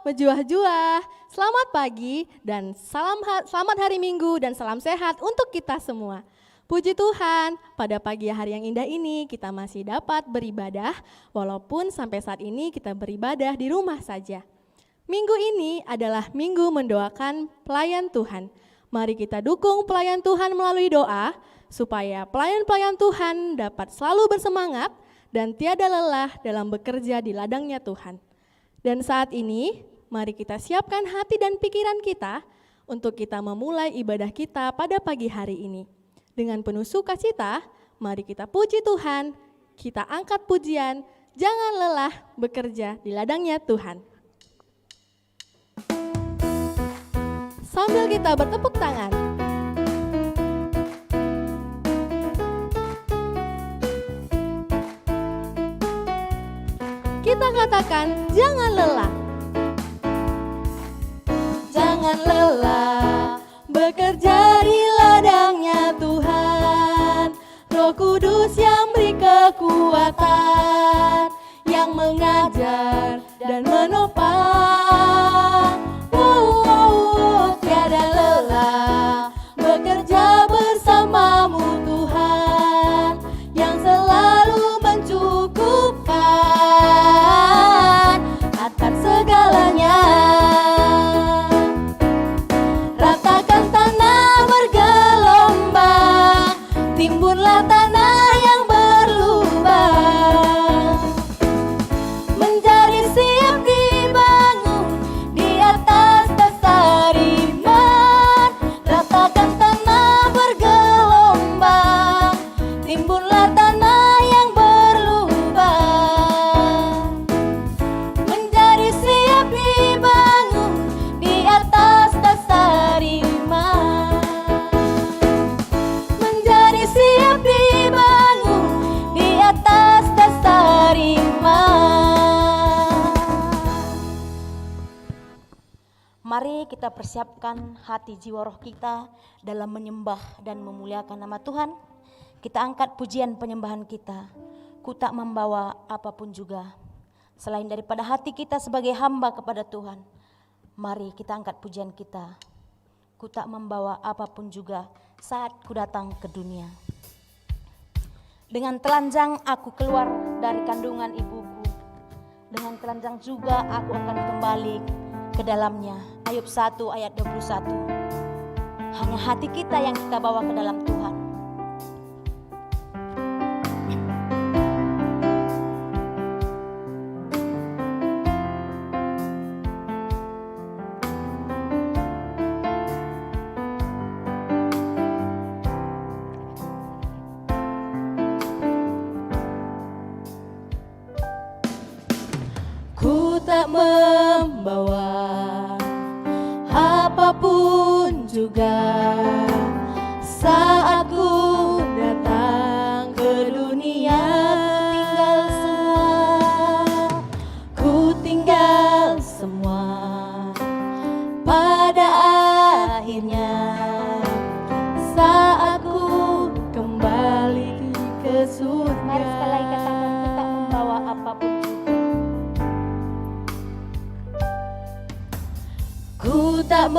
Mejuah-juah, selamat pagi dan selamat hari Minggu dan salam sehat untuk kita semua. Puji Tuhan, pada pagi hari yang indah ini kita masih dapat beribadah walaupun sampai saat ini kita beribadah di rumah saja. Minggu ini adalah minggu mendoakan pelayan Tuhan. Mari kita dukung pelayan Tuhan melalui doa supaya pelayan-pelayan Tuhan dapat selalu bersemangat dan tiada lelah dalam bekerja di ladangnya Tuhan. Dan saat ini, mari kita siapkan hati dan pikiran kita untuk kita memulai ibadah kita pada pagi hari ini. Dengan penuh sukacita, mari kita puji Tuhan, kita angkat pujian, jangan lelah bekerja di ladangnya Tuhan. Sambil kita bertepuk tangan, kita katakan jangan lelah. Jangan lelah bekerja di ladangnya Tuhan. Roh Kudus yang beri kekuatan, yang mengajar dan menopang. Tiada lelah bekerja bersamamu Tuhan, yang selalu mencukupkan akan segalanya. Ratakan tanah bergelombang, timbunlah tanah yang berlubang, menjadi siap dibangun di atas dasar iman. Ratakan tanah bergelombang, timbunlah tanah yang berlubang, menjadi siap dibangun di atas dasar iman, menjadi siap dibangun di atas dasar iman. Mari kita persiapkan hati jiwa roh kita dalam menyembah dan memuliakan nama Tuhan. Kita angkat pujian penyembahan kita. Ku tak membawa apapun juga selain daripada hati kita sebagai hamba kepada Tuhan. Mari kita angkat pujian kita. Ku tak membawa apapun juga saat ku datang ke dunia. Dengan telanjang aku keluar dari kandungan ibuku, dengan telanjang juga aku akan kembali ke dalamnya. Ayub 1 ayat 21. Hanya hati kita yang kita bawa ke dalam Tuhan. Ku tak membawa apapun juga saat ku datang ke dunia. Tinggal semua, Ku tinggal semua pada akhirnya saat ku kembali ke surga. mari sekali lagi katakan, ku tak membawa apapun juga. Ku tak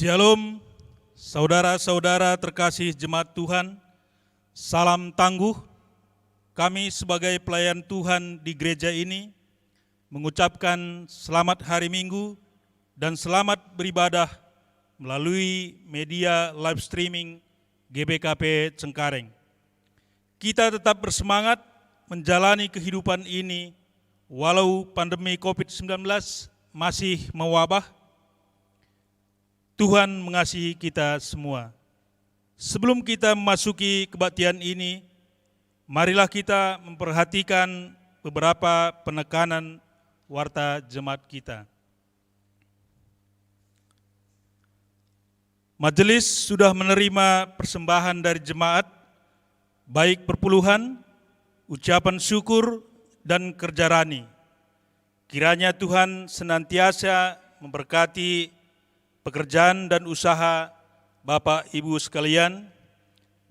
Shalom, saudara-saudara terkasih jemaat Tuhan, salam tangguh. Kami sebagai pelayan Tuhan di gereja ini mengucapkan selamat hari Minggu dan selamat beribadah melalui media live streaming GBKP Cengkareng. Kita tetap bersemangat menjalani kehidupan ini walau pandemi COVID-19 masih mewabah. Tuhan mengasihi kita semua. Sebelum kita memasuki kebaktian ini, marilah kita memperhatikan beberapa penekanan warta jemaat kita. Majelis sudah menerima persembahan dari jemaat, baik perpuluhan, ucapan syukur, dan kerja rani. Kiranya Tuhan senantiasa memberkati pekerjaan dan usaha Bapak Ibu sekalian,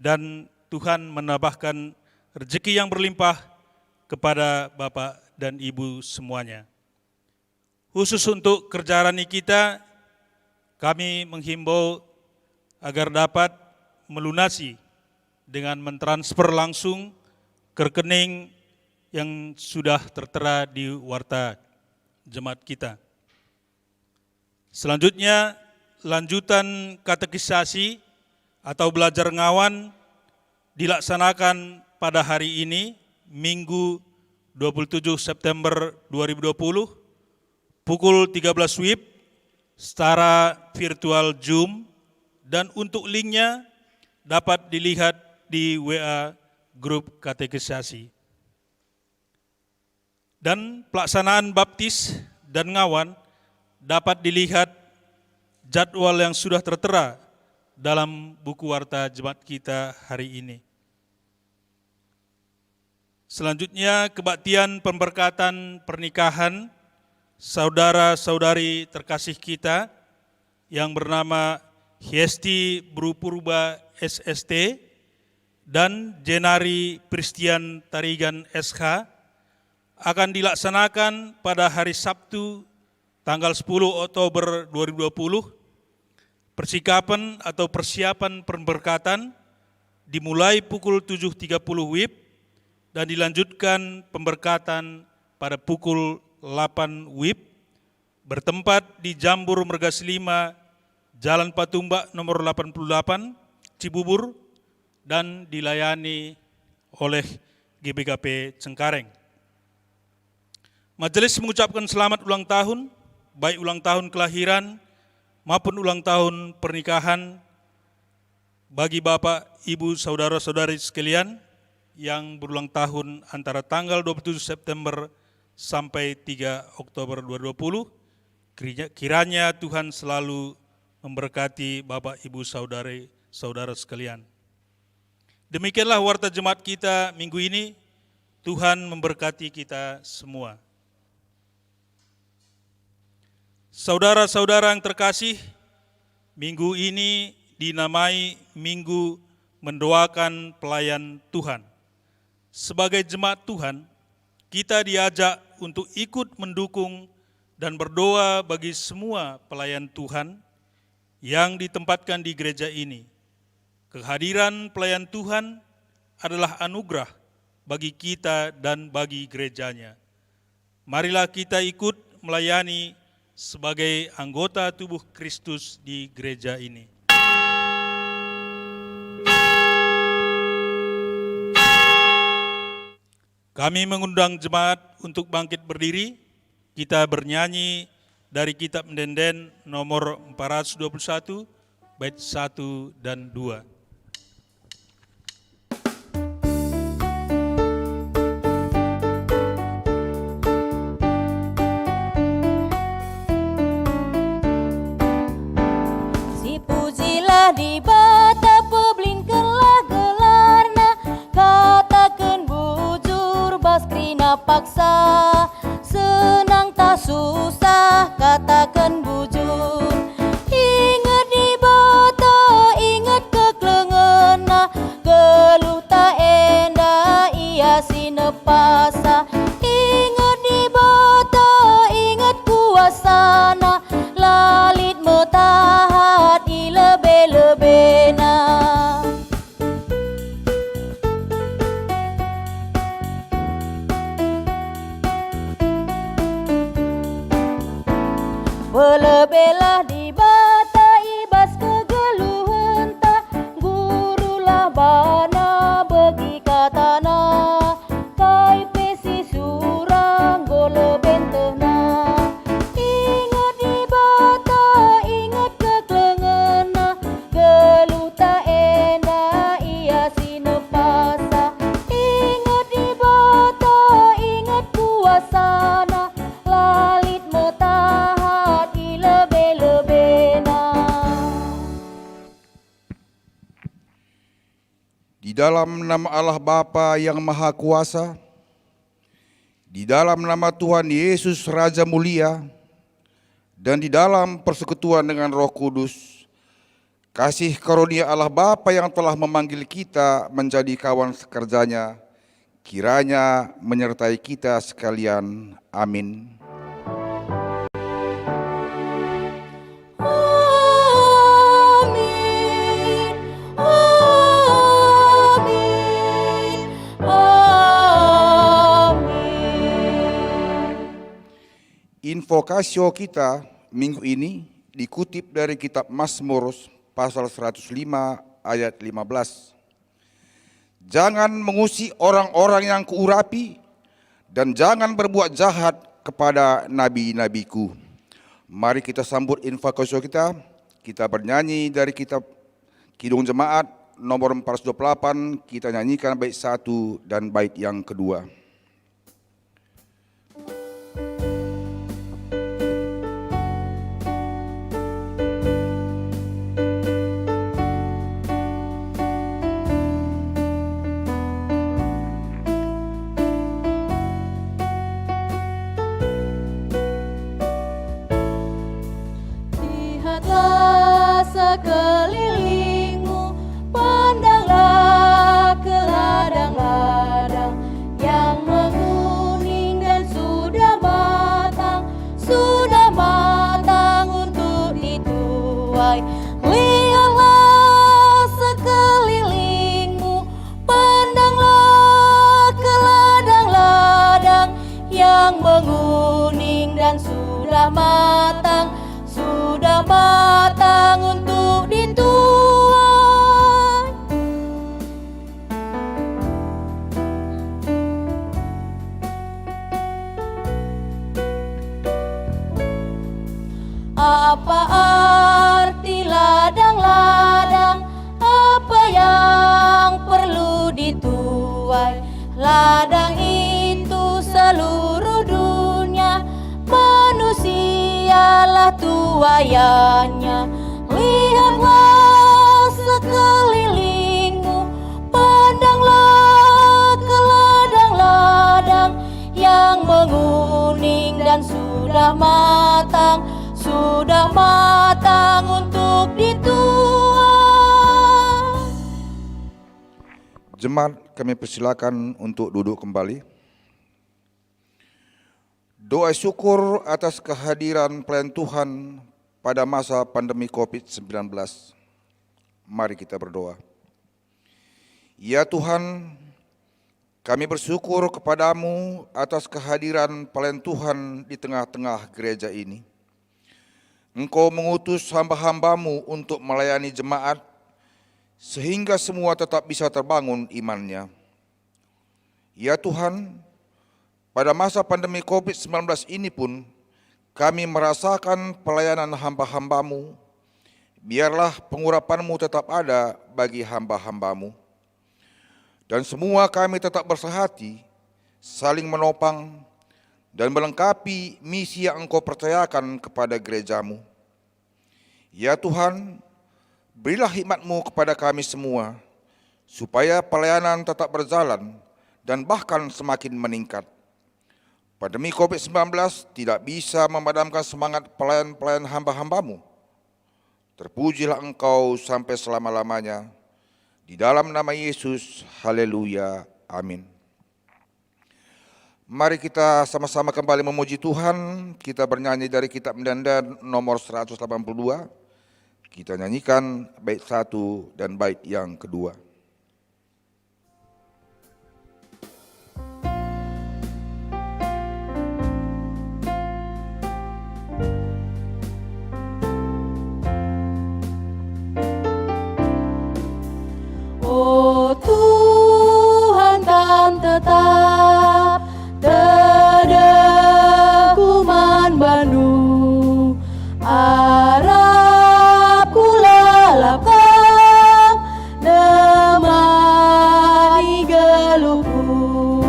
dan Tuhan menambahkan rezeki yang berlimpah kepada Bapak dan Ibu semuanya. Khusus untuk kerja rani kita, kami menghimbau agar dapat melunasi dengan mentransfer langsung ke rekening yang sudah tertera di warta jemaat kita. Selanjutnya, lanjutan katekisasi atau belajar ngawan dilaksanakan pada hari ini, Minggu 27 September 2020, pukul 13 WIB, secara virtual Zoom, dan untuk linknya dapat dilihat di WA grup katekisasi. Dan pelaksanaan baptis dan ngawan dapat dilihat jadwal yang sudah tertera dalam buku warta jemaat kita hari ini. Selanjutnya, kebaktian pemberkatan pernikahan saudara-saudari terkasih kita yang bernama Hiesti Brupurba SST dan Jenari Pristian Tarigan SH akan dilaksanakan pada hari Sabtu tanggal 10 Oktober 2020. Persikapan atau persiapan pemberkatan dimulai pukul 7.30 WIB dan dilanjutkan pemberkatan pada pukul 8 WIB, bertempat di Jambur Mergas 5, Jalan Patumbak nomor 88, Cibubur, dan dilayani oleh GBKP Cengkareng. Majelis mengucapkan selamat ulang tahun, baik ulang tahun kelahiran maupun ulang tahun pernikahan bagi Bapak, Ibu, saudara-saudari sekalian yang berulang tahun antara tanggal 27 September sampai 3 Oktober 2020. Kiranya Tuhan selalu memberkati Bapak, Ibu, saudara sekalian. Demikianlah warta jemaat kita minggu ini. Tuhan memberkati kita semua. Saudara-saudara yang terkasih, minggu ini dinamai Minggu Mendoakan Pelayan Tuhan. Sebagai jemaat Tuhan, kita diajak untuk ikut mendukung dan berdoa bagi semua pelayan Tuhan yang ditempatkan di gereja ini. Kehadiran pelayan Tuhan adalah anugerah bagi kita dan bagi gerejanya. Marilah kita ikut melayani sebagai anggota tubuh Kristus di gereja ini. Kami mengundang jemaat untuk bangkit berdiri. Kita bernyanyi dari kitab Mendenden nomor 421, bait 1 dan 2. Di bata peblingkanlah gelarna, katakan bujur baskrina paksa, senang tak susah katakan bujur. Ingat di bata, ingat keklengena, geluh tak endah ia sinepasa. Ingat di bata, ingat kuasana, lalit metahat dalam nama Allah Bapa yang Maha Kuasa, di dalam nama Tuhan Yesus Raja Mulia, dan di dalam persekutuan dengan Roh Kudus, kasih karunia Allah Bapa yang telah memanggil kita menjadi kawan sekerjanya, kiranya menyertai kita sekalian. Amin. Invokasio kita minggu ini dikutip dari kitab Mazmur pasal 105 ayat 15. Jangan mengusi orang-orang yang kuurapi dan jangan berbuat jahat kepada nabi-nabiku. Mari kita sambut invokasio kita. Kita bernyanyi dari kitab Kidung Jemaat nomor 428. Kita nyanyikan bait 1 dan bait yang kedua. Sekelilingmu, pandanglah ke ladang-ladang yang menguning dan sudah matang untuk dituai. Lihatlah sekelilingmu, pandanglah ke ladang-ladang yang menguning dan sudah matang untuk dituai. Apa arti ladang-ladang? Apa yang perlu dituai? Ladang itu seluruh dunia, manusialah tuaiannya. Lihatlah sekelilingmu, pandanglah ke ladang-ladang yang menguning dan sudah matang untuk dituai. Jemaat, kami persilakan untuk duduk kembali. Doa syukur atas kehadiran pelayan Tuhan pada masa pandemi COVID-19. Mari kita berdoa. Ya Tuhan, kami bersyukur kepadamu atas kehadiran pelayan Tuhan di tengah-tengah gereja ini. Engkau mengutus hamba-hambamu untuk melayani jemaat, sehingga semua tetap bisa terbangun imannya. Ya Tuhan, pada masa pandemi COVID-19 ini pun, kami merasakan pelayanan hamba-hambamu. Biarlah pengurapan-Mu tetap ada bagi hamba-hambamu. Dan semua kami tetap bersehati, saling menopang, dan melengkapi misi yang Engkau percayakan kepada gereja-Mu. Ya Tuhan, berilah hikmat-Mu kepada kami semua, supaya pelayanan tetap berjalan dan bahkan semakin meningkat. Pandemi COVID-19 tidak bisa memadamkan semangat pelayan-pelayan hamba-hambamu. Terpujilah Engkau sampai selama-lamanya. Di dalam nama Yesus, haleluya, amin. Mari kita sama-sama kembali memuji Tuhan. Kita bernyanyi dari kitab Mendandan nomor 182. Kita nyanyikan bait 1 dan bait yang kedua. Oh Tuhan, kan tetap teduhku manbandu, harapku lalapkan nemani geluhku.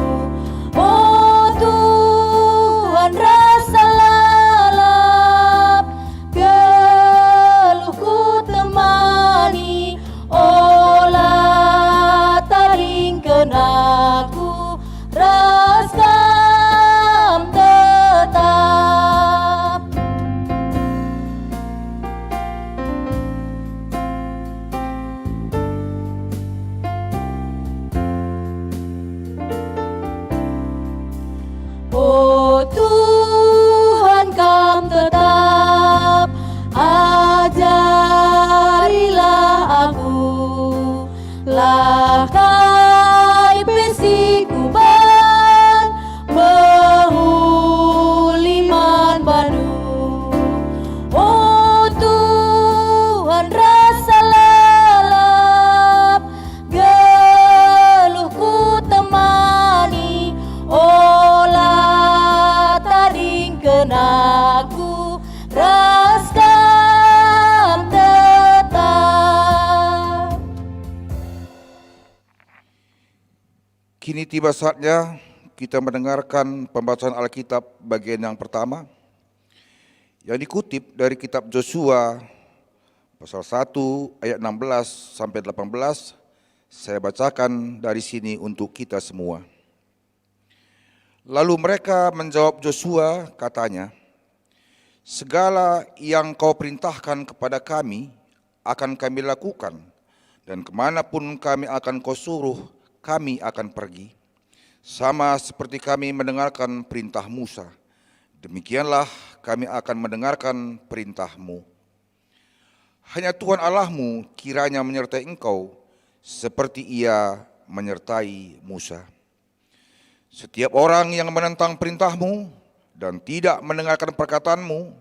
Oh Tuhan, rasa lalap geluhku temani, olah Kini tiba saatnya kita mendengarkan pembacaan Alkitab bagian yang pertama yang dikutip dari kitab Yosua pasal 1 ayat 16 sampai 18. Saya bacakan dari sini untuk kita semua. Lalu mereka menjawab Yosua, katanya, segala yang kau perintahkan kepada kami akan kami lakukan, dan kemanapun kami akan kau suruh, kami akan pergi. Sama seperti kami mendengarkan perintah Musa, demikianlah kami akan mendengarkan perintahmu. Hanya Tuhan Allahmu kiranya menyertai engkau, seperti ia menyertai Musa. Setiap orang yang menentang perintahmu dan tidak mendengarkan perkataanmu,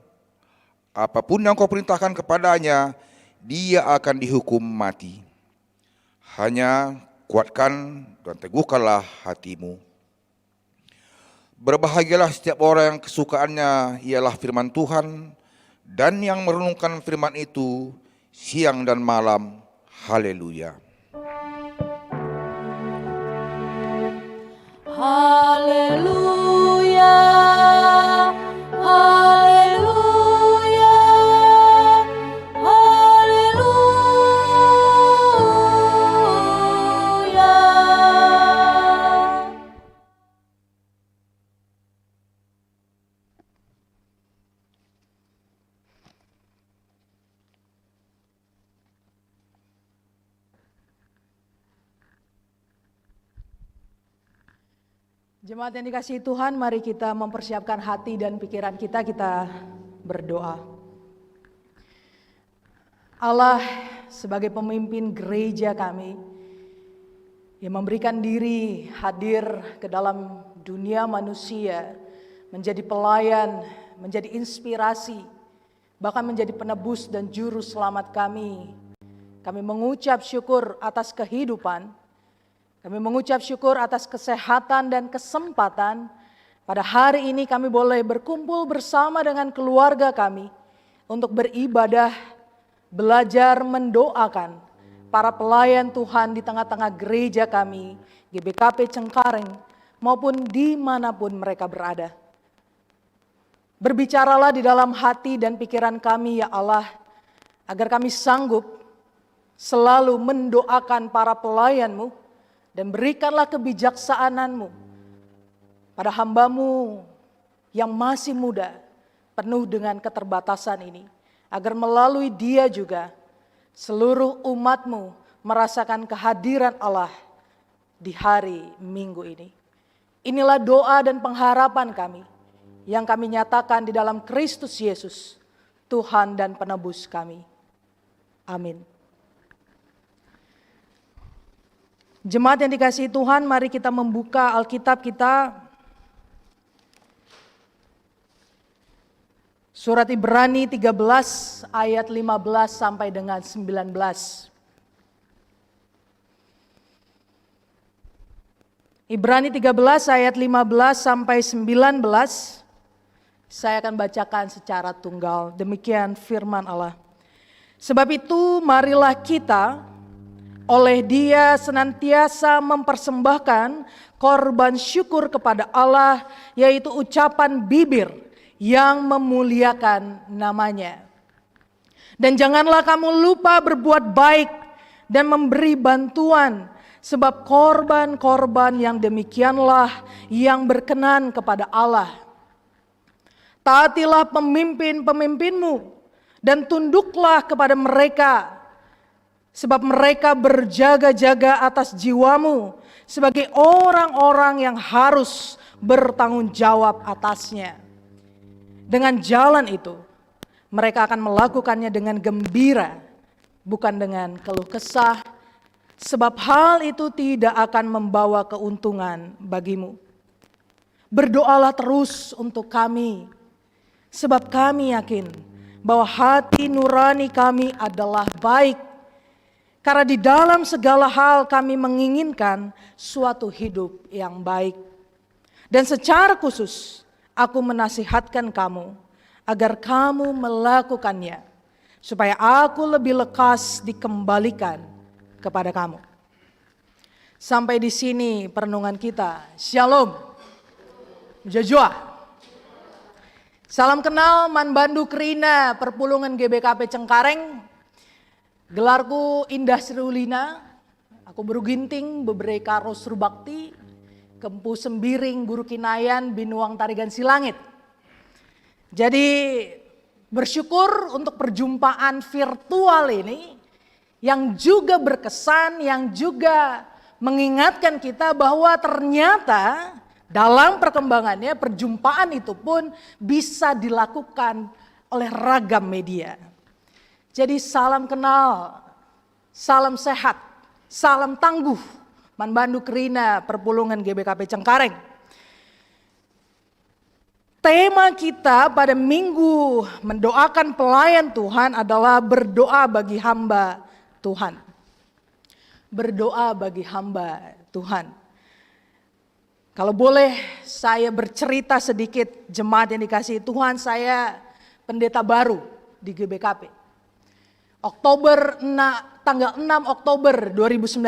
apapun yang kau perintahkan kepadanya, dia akan dihukum mati. Hanya kuatkan dan teguhkanlah hatimu. Berbahagialah setiap orang yang kesukaannya ialah firman Tuhan, dan yang merenungkan firman itu siang dan malam. Haleluya. Haleluya, haleluya, haleluya. Jemaat yang dikasihi Tuhan, mari kita mempersiapkan hati dan pikiran kita berdoa. Allah sebagai pemimpin gereja kami yang memberikan diri hadir ke dalam dunia manusia, menjadi pelayan, menjadi inspirasi, bahkan menjadi penebus dan juru selamat kami. Kami mengucap syukur atas kehidupan. Kami mengucap syukur atas kesehatan dan kesempatan. Pada hari ini kami boleh berkumpul bersama dengan keluarga kami untuk beribadah, belajar mendoakan para pelayan Tuhan di tengah-tengah gereja kami, GBKP Cengkareng, maupun dimanapun mereka berada. Berbicaralah di dalam hati dan pikiran kami ya Allah, agar kami sanggup selalu mendoakan para pelayan-Mu, dan berikanlah kebijaksanaan-Mu pada hamba-Mu yang masih muda, penuh dengan keterbatasan ini, agar melalui dia juga seluruh umat-Mu merasakan kehadiran Allah di hari Minggu ini. Inilah doa dan pengharapan kami yang kami nyatakan di dalam Kristus Yesus, Tuhan dan Penebus kami. Amin. Jemaat yang dikasihi Tuhan, mari kita membuka Alkitab kita. Surat Ibrani 13 ayat 15 sampai dengan 19. Ibrani 13 ayat 15 sampai 19. Saya akan bacakan secara tunggal. Demikian firman Allah. Sebab itu marilah kita oleh Dia senantiasa mempersembahkan korban syukur kepada Allah, yaitu ucapan bibir yang memuliakan namanya. Dan janganlah kamu lupa berbuat baik dan memberi bantuan, sebab korban-korban yang demikianlah yang berkenan kepada Allah. Taatilah pemimpin-pemimpinmu dan tunduklah kepada mereka, sebab mereka berjaga-jaga atas jiwamu sebagai orang-orang yang harus bertanggung jawab atasnya. Dengan jalan itu, mereka akan melakukannya dengan gembira, bukan dengan keluh kesah, sebab hal itu tidak akan membawa keuntungan bagimu. Berdoalah terus untuk kami, sebab kami yakin bahwa hati nurani kami adalah baik, karena di dalam segala hal kami menginginkan suatu hidup yang baik. Dan secara khusus aku menasihatkan kamu agar kamu melakukannya, supaya aku lebih lekas dikembalikan kepada kamu. Sampai di sini perenungan kita. Shalom. Jajua. Salam kenal Man Bandu Krina Perpulungan GBKP Cengkareng. Gelarku Indah Sriulina. Aku beruginting bebereka rosru bakti. Kempu sembiring guru kinayan binuang tarigan silangit. Jadi bersyukur untuk perjumpaan virtual ini yang juga berkesan, yang juga mengingatkan kita bahwa ternyata dalam perkembangannya perjumpaan itu pun bisa dilakukan oleh ragam media. Jadi salam kenal, salam sehat, salam tangguh, Man Bandu Krina Perpulungan GBKP Cengkareng. Tema kita pada minggu mendoakan pelayan Tuhan adalah berdoa bagi hamba Tuhan. Berdoa bagi hamba Tuhan. Kalau boleh saya bercerita sedikit, jemaat yang dikasihi Tuhan, saya pendeta baru di GBKP. Tanggal 6 Oktober 2019,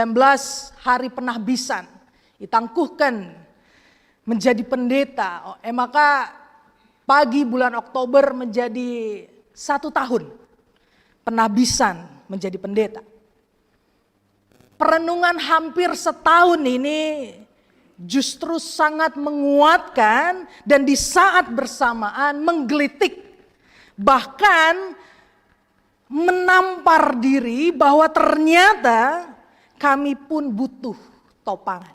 hari penahbisan, ditangguhkan menjadi pendeta. Maka pagi bulan Oktober menjadi 1 tahun penahbisan menjadi pendeta. Perenungan hampir setahun ini justru sangat menguatkan dan di saat bersamaan menggelitik. Bahkan menampar diri bahwa ternyata kami pun butuh topangan.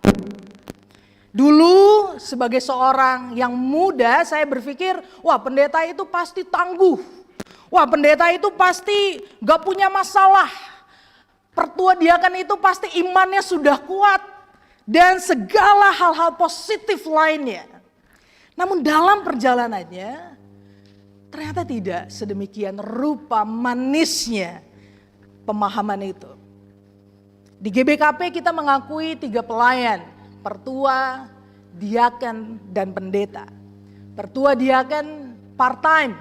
Dulu sebagai seorang yang muda saya berpikir, wah pendeta itu pasti tangguh. Wah pendeta itu pasti gak punya masalah. Pertua diakan itu pasti imannya sudah kuat. Dan segala hal-hal positif lainnya. Namun dalam perjalanannya ternyata tidak sedemikian rupa manisnya pemahaman itu. Di GBKP kita mengakui 3 pelayan. Pertua, diaken, dan pendeta. Pertua diaken part-time.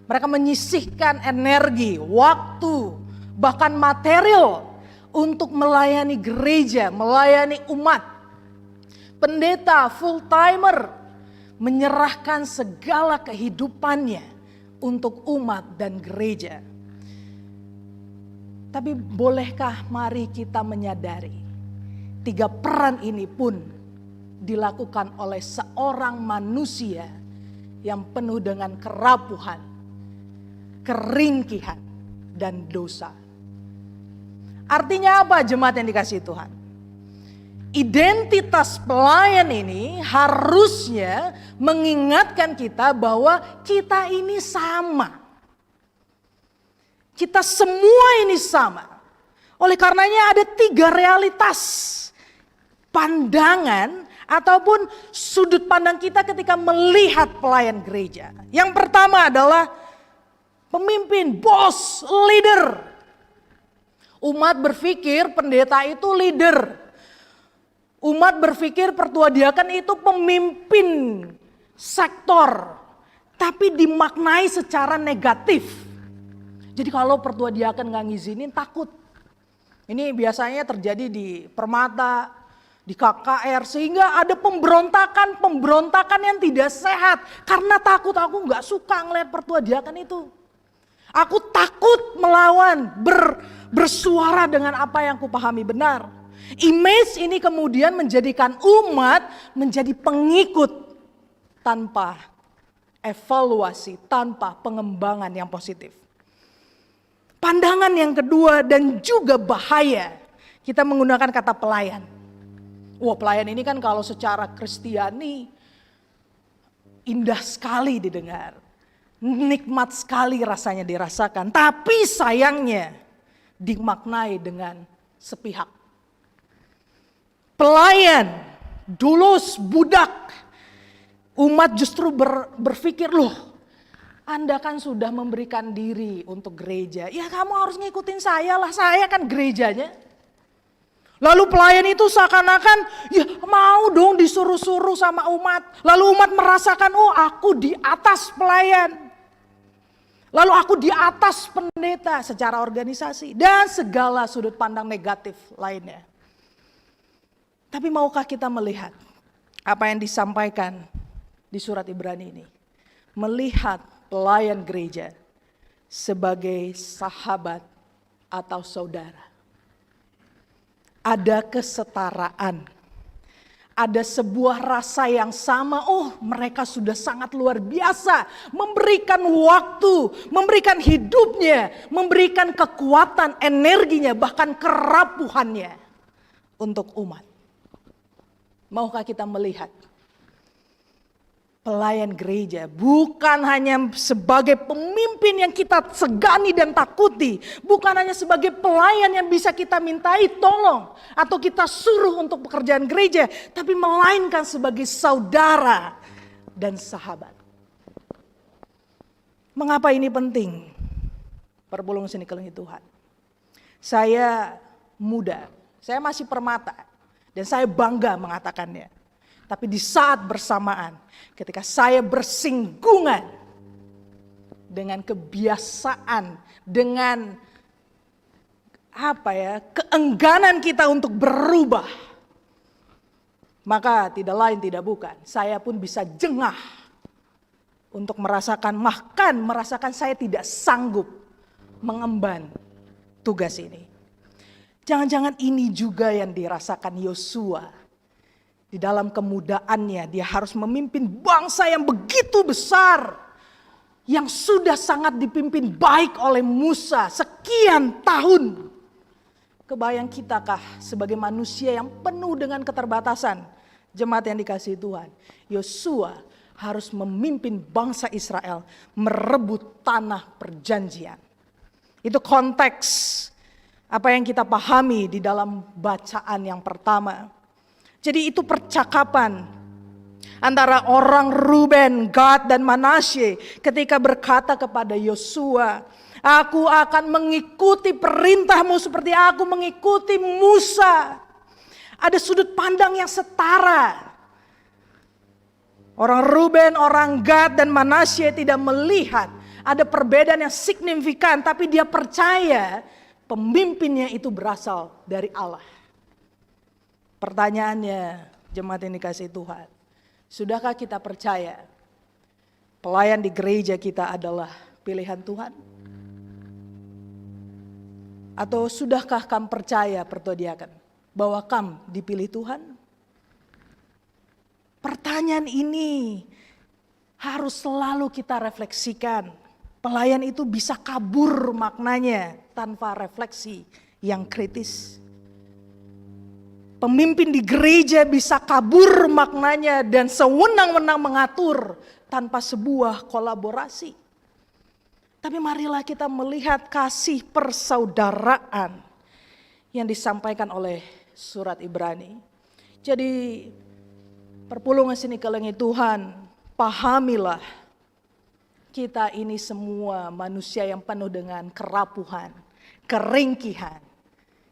Mereka menyisihkan energi, waktu, bahkan material untuk melayani gereja, melayani umat. Pendeta full-timer menyerahkan segala kehidupannya untuk umat dan gereja. Tapi bolehkah mari kita menyadari 3 peran ini pun dilakukan oleh seorang manusia yang penuh dengan kerapuhan, keringkihan, dan dosa. Artinya apa jemaat yang dikasihi Tuhan? Identitas pelayan ini harusnya mengingatkan kita bahwa kita ini sama. Kita semua ini sama. Oleh karenanya ada 3 realitas pandangan ataupun sudut pandang kita ketika melihat pelayan gereja. Yang pertama adalah pemimpin, bos, leader. Umat berpikir pendeta itu leader. Umat berpikir pertua diaken itu pemimpin sektor. Tapi dimaknai secara negatif. Jadi kalau pertua diaken gak ngizinin takut. Ini biasanya terjadi di Permata, di KKR. Sehingga ada pemberontakan yang tidak sehat. Karena takut, aku gak suka ngeliat pertua diaken itu. Aku takut melawan, bersuara dengan apa yang kupahami benar. Image ini kemudian menjadikan umat menjadi pengikut tanpa evaluasi, tanpa pengembangan yang positif. Pandangan yang kedua dan juga bahaya, kita menggunakan kata pelayan. Wah pelayan ini kan kalau secara Kristiani indah sekali didengar. Nikmat sekali rasanya dirasakan. Tapi sayangnya dimaknai dengan sepihak. Pelayan, dulos, budak. Umat justru berpikir, loh Anda kan sudah memberikan diri untuk gereja. Ya kamu harus ngikutin saya lah, saya kan gerejanya. Lalu pelayan itu seakan-akan ya mau dong disuruh-suruh sama umat. Lalu umat merasakan, oh aku di atas pelayan. Lalu aku di atas pendeta secara organisasi dan segala sudut pandang negatif lainnya. Tapi maukah kita melihat apa yang disampaikan di surat Ibrani ini? Melihat pelayan gereja sebagai sahabat atau saudara. Ada kesetaraan. Ada sebuah rasa yang sama, oh mereka sudah sangat luar biasa. Memberikan waktu, memberikan hidupnya, memberikan kekuatan, energinya, bahkan kerapuhannya untuk umat. Maukah kita melihat pelayan gereja bukan hanya sebagai pemimpin yang kita segani dan takuti, bukan hanya sebagai pelayan yang bisa kita mintai tolong atau kita suruh untuk pekerjaan gereja, tapi melainkan sebagai saudara dan sahabat. Mengapa ini penting? Perpulungan seni kelengi Tuhan. Saya muda, saya masih permata dan saya bangga mengatakannya. Tapi di saat bersamaan, ketika saya bersinggungan dengan kebiasaan, dengan keengganan kita untuk berubah, maka tidak lain tidak bukan, saya pun bisa jengah untuk merasakan saya tidak sanggup mengemban tugas ini. Jangan-jangan ini juga yang dirasakan Yosua. Di dalam kemudaannya dia harus memimpin bangsa yang begitu besar. Yang sudah sangat dipimpin baik oleh Musa sekian tahun. Kebayang kitakah sebagai manusia yang penuh dengan keterbatasan. Jemaat yang dikasihi Tuhan. Yosua harus memimpin bangsa Israel merebut tanah perjanjian. Itu konteks apa yang kita pahami di dalam bacaan yang pertama. Jadi itu percakapan antara orang Ruben, Gad dan Manasye ketika berkata kepada Yosua, aku akan mengikuti perintahmu seperti aku mengikuti Musa. Ada sudut pandang yang setara. Orang Ruben, orang Gad dan Manasye tidak melihat ada perbedaan yang signifikan, tapi dia percaya pemimpinnya itu berasal dari Allah. Pertanyaannya, jemaat yang dikasihi Tuhan, sudahkah kita percaya pelayan di gereja kita adalah pilihan Tuhan? Atau sudahkah kamu percaya pertodiakan bahwa kamu dipilih Tuhan? Pertanyaan ini harus selalu kita refleksikan. Pelayan itu bisa kabur maknanya tanpa refleksi yang kritis. Pemimpin di gereja bisa kabur maknanya dan sewenang-wenang mengatur tanpa sebuah kolaborasi. Tapi marilah kita melihat kasih persaudaraan yang disampaikan oleh surat Ibrani. Jadi perpulungan seni kelengi Tuhan, pahamilah kita ini semua manusia yang penuh dengan kerapuhan, keringkihan.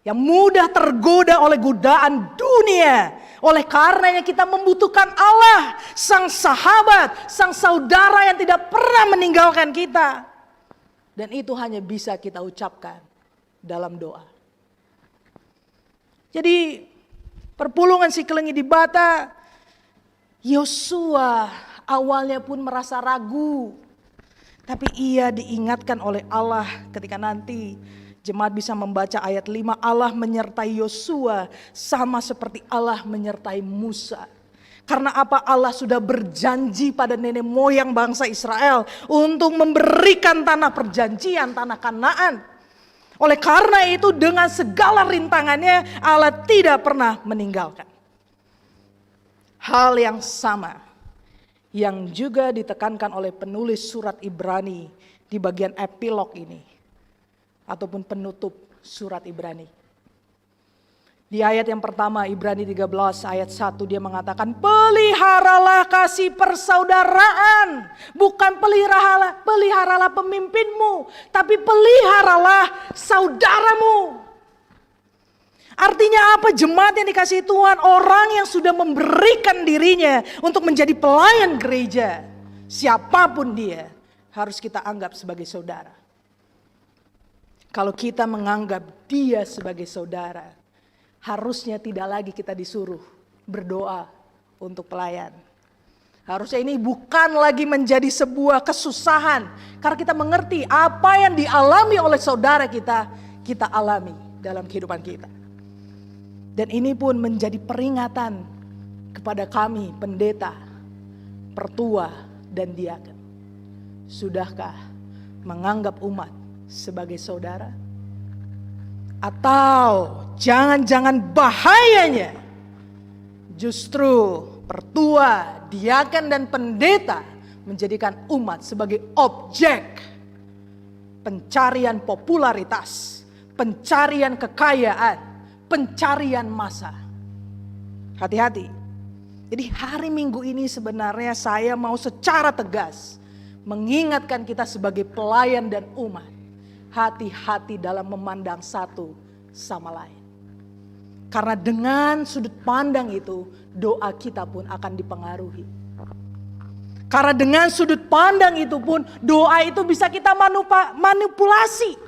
Yang mudah tergoda oleh godaan dunia. Oleh karenanya kita membutuhkan Allah, sang sahabat, sang saudara yang tidak pernah meninggalkan kita. Dan itu hanya bisa kita ucapkan dalam doa. Jadi perpulungan si kelengi di Bata, Yosua awalnya pun merasa ragu. Tapi ia diingatkan oleh Allah ketika nanti jemaat bisa membaca ayat 5, Allah menyertai Yosua sama seperti Allah menyertai Musa. Karena apa? Allah sudah berjanji pada nenek moyang bangsa Israel untuk memberikan tanah perjanjian, tanah Kanaan. Oleh karena itu dengan segala rintangannya Allah tidak pernah meninggalkan. Hal yang sama yang juga ditekankan oleh penulis surat Ibrani di bagian epilog ini. Ataupun penutup surat Ibrani. Di ayat yang pertama Ibrani 13 ayat 1 dia mengatakan peliharalah kasih persaudaraan. Bukan peliharalah pemimpinmu, tapi peliharalah saudaramu. Artinya apa jemaat yang dikasihi Tuhan? Orang yang sudah memberikan dirinya untuk menjadi pelayan gereja. Siapapun dia harus kita anggap sebagai saudara. Kalau kita menganggap dia sebagai saudara, harusnya tidak lagi kita disuruh berdoa untuk pelayan. Harusnya ini bukan lagi menjadi sebuah kesusahan. Karena kita mengerti apa yang dialami oleh saudara kita, kita alami dalam kehidupan kita. Dan ini pun menjadi peringatan kepada kami pendeta, pertua, dan diaken. Sudahkah menganggap umat sebagai saudara? Atau jangan-jangan bahayanya justru pertua, diaken, dan pendeta menjadikan umat sebagai objek pencarian popularitas, pencarian kekayaan, pencarian massa. Hati-hati. Jadi hari Minggu ini sebenarnya saya mau secara tegas mengingatkan kita sebagai pelayan dan umat. Hati-hati dalam memandang satu sama lain. Karena dengan sudut pandang itu, doa kita pun akan dipengaruhi. Karena dengan sudut pandang itu pun, doa itu bisa kita manipulasi.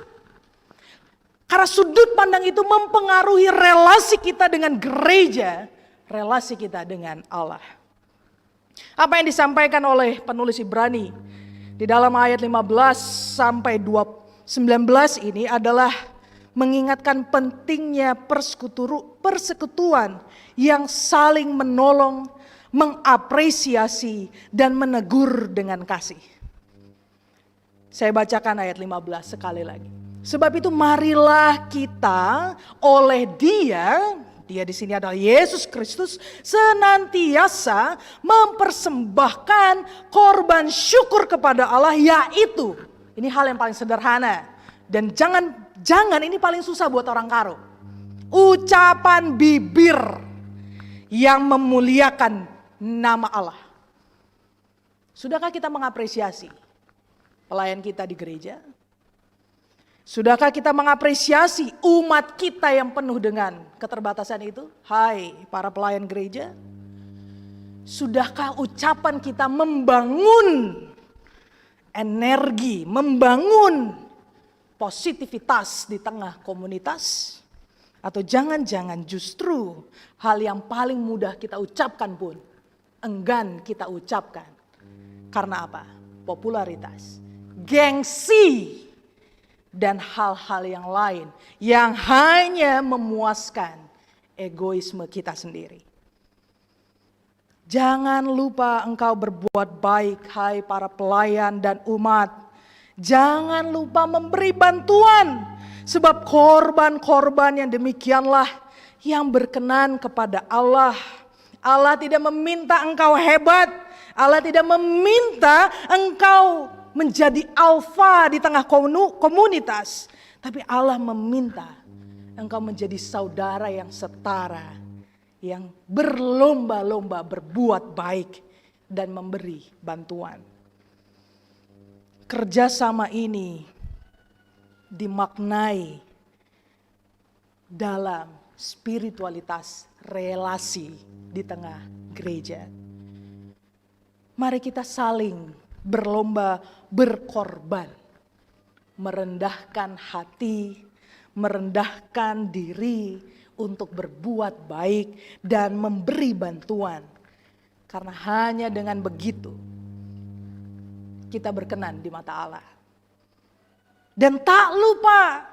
Karena sudut pandang itu mempengaruhi relasi kita dengan gereja, relasi kita dengan Allah. Apa yang disampaikan oleh penulis Ibrani di dalam ayat 15 sampai 19 ini adalah mengingatkan pentingnya persekutuan yang saling menolong, mengapresiasi, dan menegur dengan kasih. Saya bacakan ayat 15 sekali lagi. Sebab itu marilah kita oleh Dia di sini adalah Yesus Kristus, senantiasa mempersembahkan korban syukur kepada Allah, yaitu, ini hal yang paling sederhana dan jangan ini paling susah buat orang karo. Ucapan bibir yang memuliakan nama Allah. Sudahkah kita mengapresiasi pelayan kita di gereja? Sudahkah kita mengapresiasi umat kita yang penuh dengan keterbatasan itu? Hai para pelayan gereja. Sudahkah ucapan kita membangun energi, membangun positivitas di tengah komunitas? Atau jangan-jangan justru hal yang paling mudah kita ucapkan pun enggan kita ucapkan. Karena apa? Popularitas, gengsi, dan hal-hal yang lain yang hanya memuaskan egoisme kita sendiri. Jangan lupa engkau berbuat baik, hai para pelayan dan umat. Jangan lupa memberi bantuan, sebab korban-korban yang demikianlah yang berkenan kepada Allah. Allah tidak meminta engkau hebat, Allah tidak meminta engkau menjadi alfa di tengah komunitas. Tapi Allah meminta engkau menjadi saudara yang setara, yang berlomba-lomba berbuat baik dan memberi bantuan. Kerjasama ini dimaknai dalam spiritualitas relasi di tengah gereja. Mari kita saling berlomba berkorban, merendahkan hati, merendahkan diri untuk berbuat baik dan memberi bantuan. Karena hanya dengan begitu kita berkenan di mata Allah. Dan tak lupa,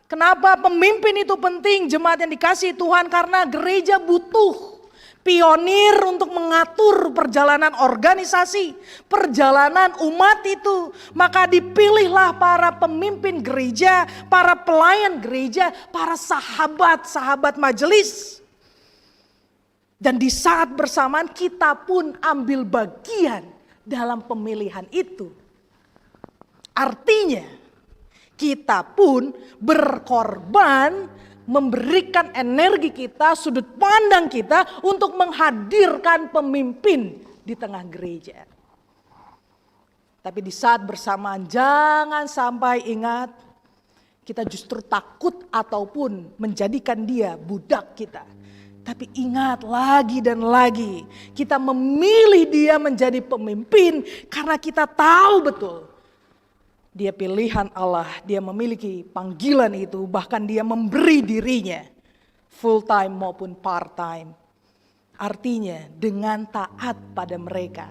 kenapa pemimpin itu penting, jemaat yang dikasihi Tuhan, karena gereja butuh pionir untuk mengatur perjalanan organisasi, perjalanan umat itu. Maka dipilihlah para pemimpin gereja, para pelayan gereja, para sahabat-sahabat majelis. Dan di saat bersamaan kita pun ambil bagian dalam pemilihan itu. Artinya kita pun berkorban, memberikan energi kita, sudut pandang kita untuk menghadirkan pemimpin di tengah gereja. Tapi di saat bersamaan jangan sampai ingat kita justru takut ataupun menjadikan dia budak kita. Tapi ingat lagi dan lagi, kita memilih dia menjadi pemimpin karena kita tahu betul dia pilihan Allah, dia memiliki panggilan itu, bahkan dia memberi dirinya full time maupun part time. Artinya dengan taat pada mereka,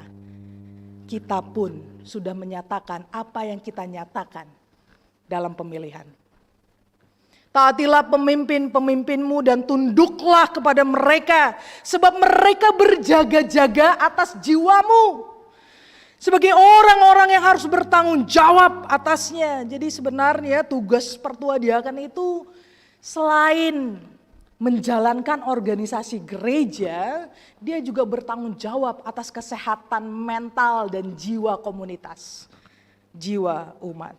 kita pun sudah menyatakan apa yang kita nyatakan dalam pemilihan. Taatilah pemimpin-pemimpinmu dan tunduklah kepada mereka, sebab mereka berjaga-jaga atas jiwamu. Sebagai orang-orang yang harus bertanggung jawab atasnya. Jadi sebenarnya tugas pertua diakan itu selain menjalankan organisasi gereja, dia juga bertanggung jawab atas kesehatan mental dan jiwa komunitas, jiwa umat.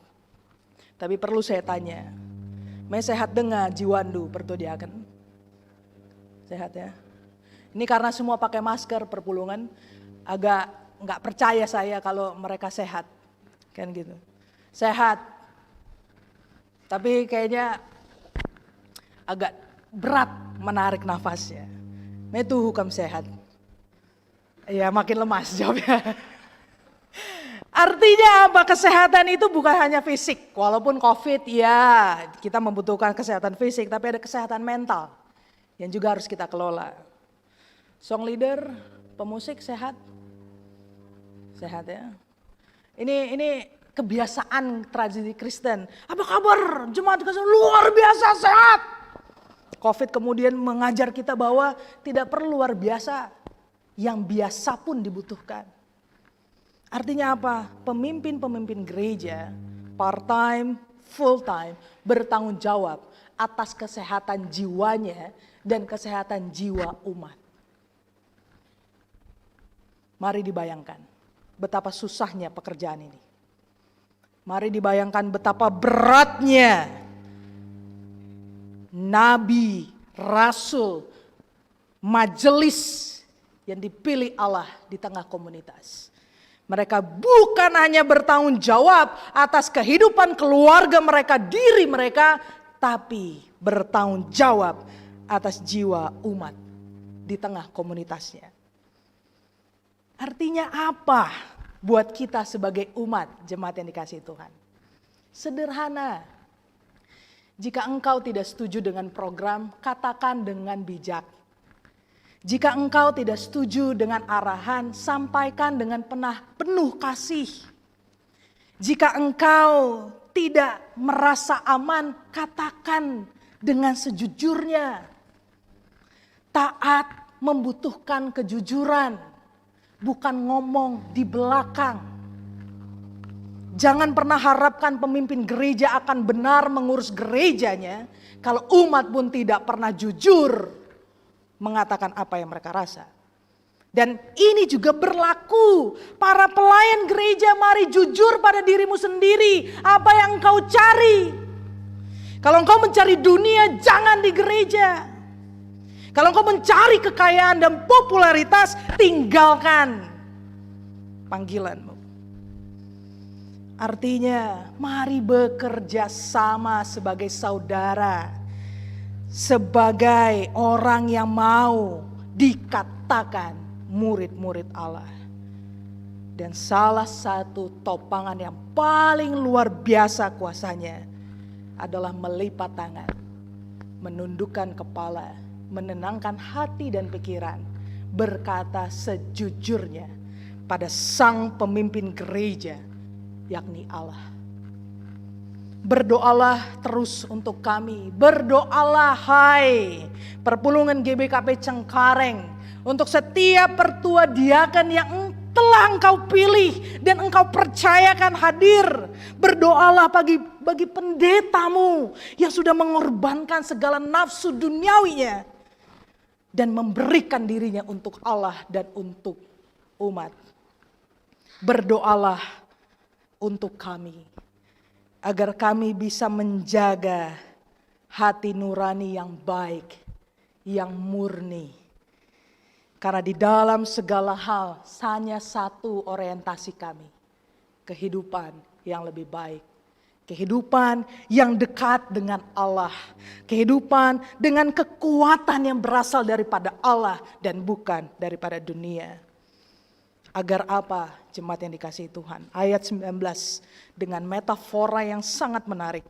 Tapi perlu saya tanya, sehat dengan jiwandu pertua diakan? Sehat ya? Ini karena semua pakai masker perpulungan, agak nggak percaya saya kalau mereka sehat, kan gitu. Sehat, tapi kayaknya agak berat menarik nafasnya. Itu hukum sehat. Ya makin lemas jawabnya. Artinya apa? Kesehatan itu bukan hanya fisik. Walaupun COVID ya kita membutuhkan kesehatan fisik, tapi ada kesehatan mental yang juga harus kita kelola. Song leader, pemusik sehat. Sehat ya. Ini kebiasaan tradisi Kristen. Apa kabar jemaat Kristen? Luar biasa sehat. COVID kemudian mengajar kita bahwa tidak perlu luar biasa. Yang biasa pun dibutuhkan. Artinya apa? Pemimpin-pemimpin gereja, part time, full time, bertanggung jawab atas kesehatan jiwanya dan kesehatan jiwa umat. Mari dibayangkan betapa susahnya pekerjaan ini. Mari dibayangkan betapa beratnya nabi, rasul, majelis yang dipilih Allah di tengah komunitas. Mereka bukan hanya bertanggung jawab atas kehidupan keluarga mereka, diri mereka, tapi bertanggung jawab atas jiwa umat di tengah komunitasnya. Artinya apa buat kita sebagai umat jemaat yang dikasihi Tuhan? Sederhana. Jika engkau tidak setuju dengan program, katakan dengan bijak. Jika engkau tidak setuju dengan arahan, sampaikan dengan penuh kasih. Jika engkau tidak merasa aman, katakan dengan sejujurnya. Taat membutuhkan kejujuran, bukan ngomong di belakang. Jangan pernah harapkan pemimpin gereja akan benar mengurus gerejanya kalau umat pun tidak pernah jujur mengatakan apa yang mereka rasa. Dan ini juga berlaku. Para pelayan gereja, mari jujur pada dirimu sendiri. Apa yang engkau cari? Kalau engkau mencari dunia, jangan di gereja. Kalau engkau mencari kekayaan dan popularitas, tinggalkan panggilanmu. Artinya, mari bekerja sama sebagai saudara. Sebagai orang yang mau dikatakan murid-murid Allah. Dan salah satu topangan yang paling luar biasa kuasanya adalah melipat tangan, menundukkan kepala, menenangkan hati dan pikiran, berkata sejujurnya pada sang pemimpin gereja, yakni Allah. Berdoalah terus untuk kami, berdoalah hai perpulungan GBKP Cengkareng, untuk setiap pertua diaken yang telah engkau pilih dan engkau percayakan hadir. Berdoalah bagi pendetamu yang sudah mengorbankan segala nafsu duniawinya dan memberikan dirinya untuk Allah dan untuk umat. Berdoalah untuk kami, agar kami bisa menjaga hati nurani yang baik, yang murni. Karena di dalam segala hal hanya satu orientasi kami, kehidupan yang lebih baik. Kehidupan yang dekat dengan Allah. Kehidupan dengan kekuatan yang berasal daripada Allah dan bukan daripada dunia. Agar apa jemaat yang dikasihi Tuhan? Ayat 19 dengan metafora yang sangat menarik.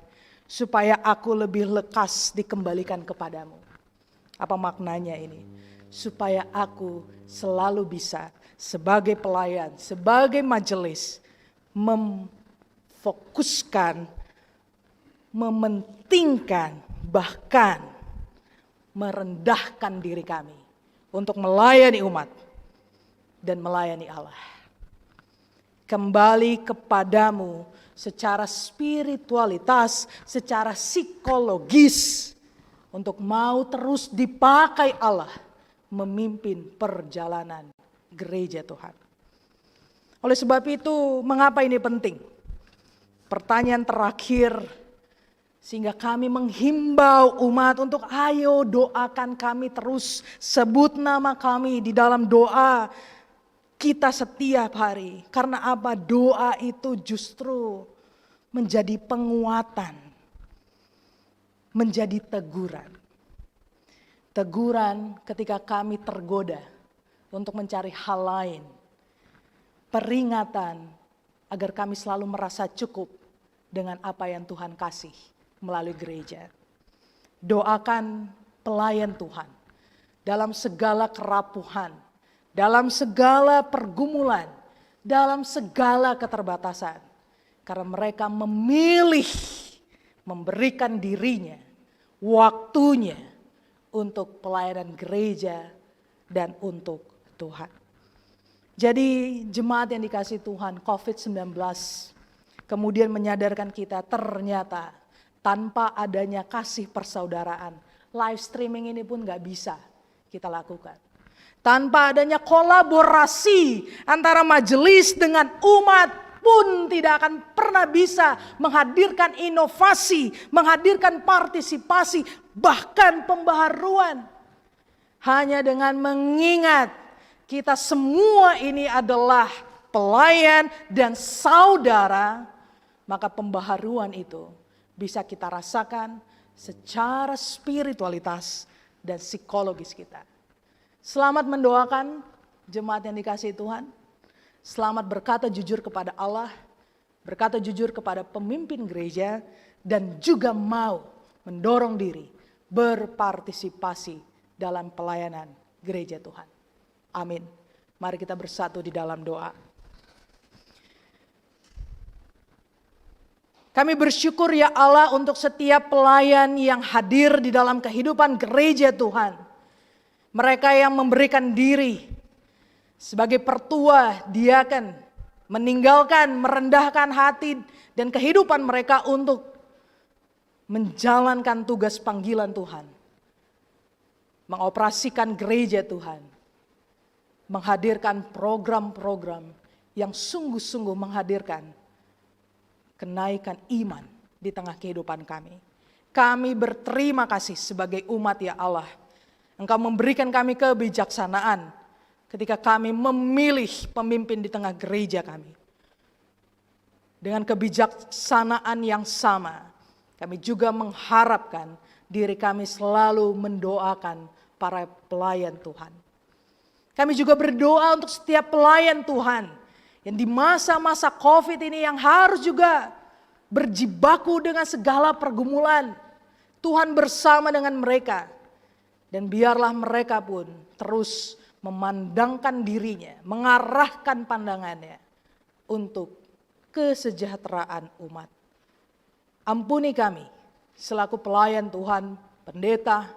Supaya aku lebih lekas dikembalikan kepadamu. Apa maknanya ini? Supaya aku selalu bisa sebagai pelayan, sebagai majelis, memfokuskan, mementingkan, bahkan merendahkan diri kami untuk melayani umat dan melayani Allah. Kembali kepadamu secara spiritualitas, secara psikologis, untuk mau terus dipakai Allah memimpin perjalanan gereja Tuhan. Oleh sebab itu, mengapa ini penting? Pertanyaan terakhir, sehingga kami menghimbau umat untuk ayo doakan kami terus, sebut nama kami di dalam doa kita setiap hari. Karena apa? Doa itu justru menjadi penguatan, menjadi teguran. Teguran ketika kami tergoda untuk mencari hal lain. Peringatan agar kami selalu merasa cukup dengan apa yang Tuhan kasih melalui gereja. Doakan pelayan Tuhan dalam segala kerapuhan, dalam segala pergumulan, dalam segala keterbatasan. Karena mereka memilih memberikan dirinya, waktunya untuk pelayanan gereja dan untuk Tuhan. Jadi jemaat yang dikasih Tuhan, COVID-19 kemudian menyadarkan kita ternyata tanpa adanya kasih persaudaraan, live streaming ini pun gak bisa kita lakukan. Tanpa adanya kolaborasi antara majelis dengan umat pun tidak akan pernah bisa menghadirkan inovasi, menghadirkan partisipasi, bahkan pembaharuan. Hanya dengan mengingat kita semua ini adalah pelayan dan saudara, maka pembaharuan itu bisa kita rasakan secara spiritualitas dan psikologis kita. Selamat mendoakan jemaat yang dikasihi Tuhan. Selamat berkata jujur kepada Allah, berkata jujur kepada pemimpin gereja, dan juga mau mendorong diri berpartisipasi dalam pelayanan gereja Tuhan. Amin. Mari kita bersatu di dalam doa. Kami bersyukur ya Allah untuk setiap pelayan yang hadir di dalam kehidupan gereja Tuhan. Mereka yang memberikan diri sebagai pertua, diaken, meninggalkan, merendahkan hati dan kehidupan mereka untuk menjalankan tugas panggilan Tuhan. Mengoperasikan gereja Tuhan. Menghadirkan program-program yang sungguh-sungguh menghadirkan kenaikan iman di tengah kehidupan kami. Kami berterima kasih sebagai umat ya Allah. Engkau memberikan kami kebijaksanaan ketika kami memilih pemimpin di tengah gereja kami. Dengan kebijaksanaan yang sama, kami juga mengharapkan diri kami selalu mendoakan para pelayan Tuhan. Kami juga berdoa untuk setiap pelayan Tuhan yang di masa-masa COVID ini yang harus juga berjibaku dengan segala pergumulan. Tuhan bersama dengan mereka. Dan biarlah mereka pun terus memandangkan dirinya, mengarahkan pandangannya untuk kesejahteraan umat. Ampuni kami selaku pelayan Tuhan, pendeta,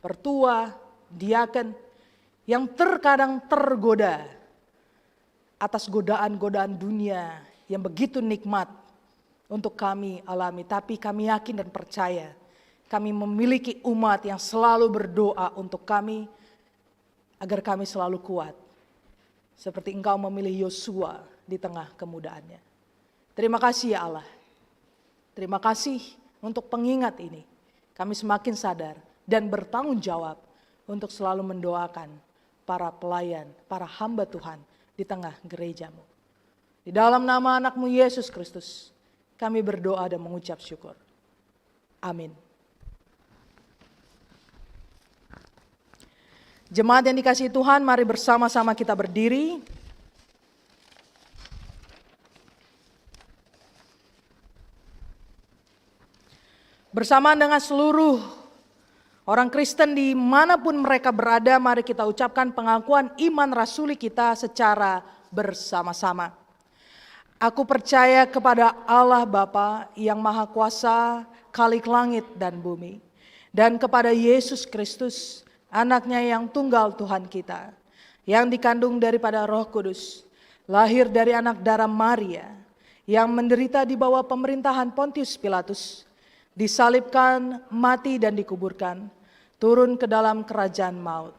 pertua, diaken yang terkadang tergoda atas godaan-godaan dunia yang begitu nikmat untuk kami alami. Tapi kami yakin dan percaya kami memiliki umat yang selalu berdoa untuk kami agar kami selalu kuat. Seperti Engkau memilih Yosua di tengah kemudaannya. Terima kasih ya Allah. Terima kasih untuk pengingat ini. Kami semakin sadar dan bertanggung jawab untuk selalu mendoakan para pelayan, para hamba Tuhan di tengah gerejamu. Di dalam nama anakmu Yesus Kristus, kami berdoa dan mengucap syukur. Amin. Jemaat yang dikasihi Tuhan, mari bersama-sama kita berdiri. Bersamaan dengan seluruh Orang Kristen dimanapun mereka berada, mari kita ucapkan pengakuan iman rasuli kita secara bersama-sama. Aku percaya kepada Allah Bapa yang Maha Kuasa, Khalik langit dan bumi, dan kepada Yesus Kristus, anaknya yang tunggal Tuhan kita, yang dikandung daripada Roh Kudus, lahir dari anak darah Maria, yang menderita di bawah pemerintahan Pontius Pilatus, disalibkan, mati dan dikuburkan, turun ke dalam kerajaan maut.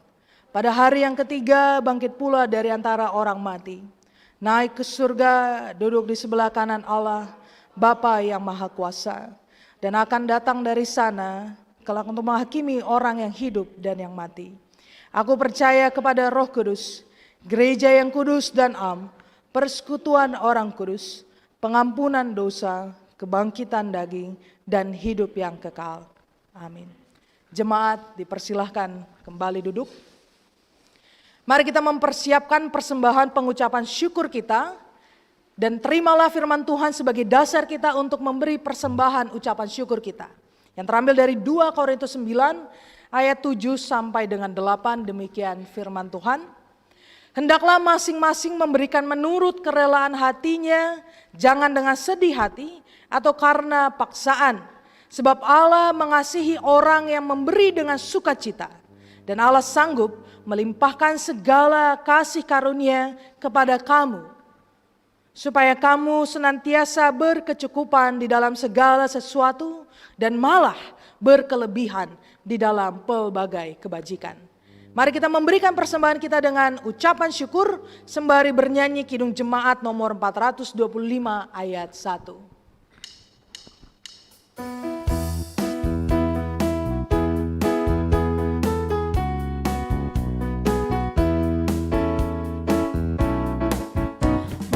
Pada hari yang ketiga bangkit pula dari antara orang mati, naik ke surga, duduk di sebelah kanan Allah, Bapa yang Maha Kuasa, dan akan datang dari sana kelak untuk menghakimi orang yang hidup dan yang mati. Aku percaya kepada Roh Kudus, gereja yang kudus dan am, persekutuan orang kudus, pengampunan dosa, kebangkitan daging, dan hidup yang kekal. Amin. Jemaat dipersilahkan kembali duduk. Mari kita mempersiapkan persembahan pengucapan syukur kita, dan terimalah firman Tuhan sebagai dasar kita untuk memberi persembahan ucapan syukur kita. Yang terambil dari 2 Korintus 9 ayat 7 sampai dengan 8, demikian firman Tuhan. Hendaklah masing-masing memberikan menurut kerelaan hatinya, jangan dengan sedih hati atau karena paksaan. Sebab Allah mengasihi orang yang memberi dengan sukacita. Dan Allah sanggup melimpahkan segala kasih karunia kepada kamu, supaya kamu senantiasa berkecukupan di dalam segala sesuatu dan malah berkelebihan di dalam pelbagai kebajikan. Mari kita memberikan persembahan kita dengan ucapan syukur sembari bernyanyi Kidung Jemaat nomor 425 ayat 1.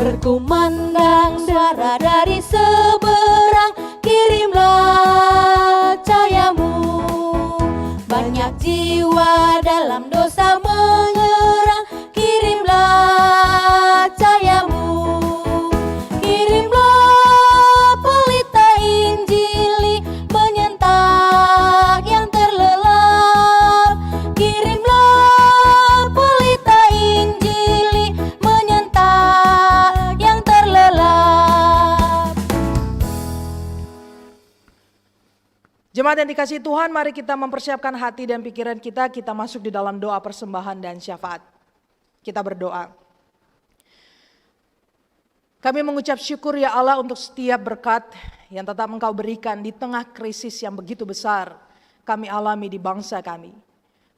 Berkumandang darah dari seberang, kirimlah cahayamu. Banyak jiwa dalam dosa menyerang, kirimlah cahayamu. Kirimlah pelita Injili menyentak yang terlelap. Kirimlah pelita Injili menyentak yang terlelap. Jemaat yang dikasihi Tuhan, mari kita mempersiapkan hati dan pikiran kita masuk di dalam doa persembahan dan syafaat. Kita berdoa. Kami mengucap syukur ya Allah untuk setiap berkat yang tetap Engkau berikan di tengah krisis yang begitu besar kami alami di bangsa kami.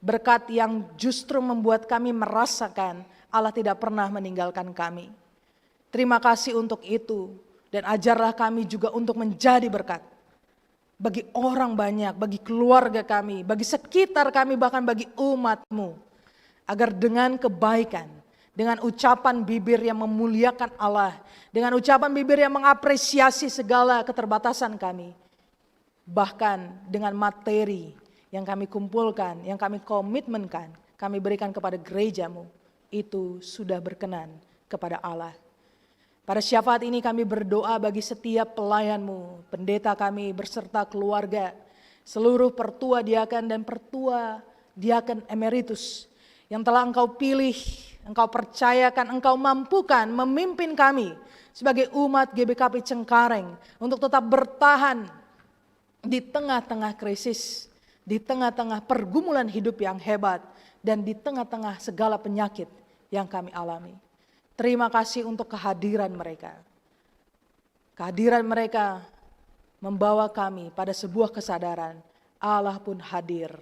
Berkat yang justru membuat kami merasakan Allah tidak pernah meninggalkan kami. Terima kasih untuk itu, dan ajarlah kami juga untuk menjadi berkat bagi orang banyak, bagi keluarga kami, bagi sekitar kami, bahkan bagi umat-Mu. Agar dengan kebaikan, dengan ucapan bibir yang memuliakan Allah, dengan ucapan bibir yang mengapresiasi segala keterbatasan kami, bahkan dengan materi yang kami kumpulkan, yang kami komitmenkan, kami berikan kepada gereja-Mu, itu sudah berkenan kepada Allah. Pada syafaat ini kami berdoa bagi setiap pelayan-Mu, pendeta kami berserta keluarga, seluruh pertua diaken dan pertua diaken emeritus yang telah Engkau pilih, Engkau percayakan, Engkau mampukan memimpin kami sebagai umat GBKP Cengkareng untuk tetap bertahan di tengah-tengah krisis, di tengah-tengah pergumulan hidup yang hebat, dan di tengah-tengah segala penyakit yang kami alami. Terima kasih untuk kehadiran mereka. Kehadiran mereka membawa kami pada sebuah kesadaran Allah pun hadir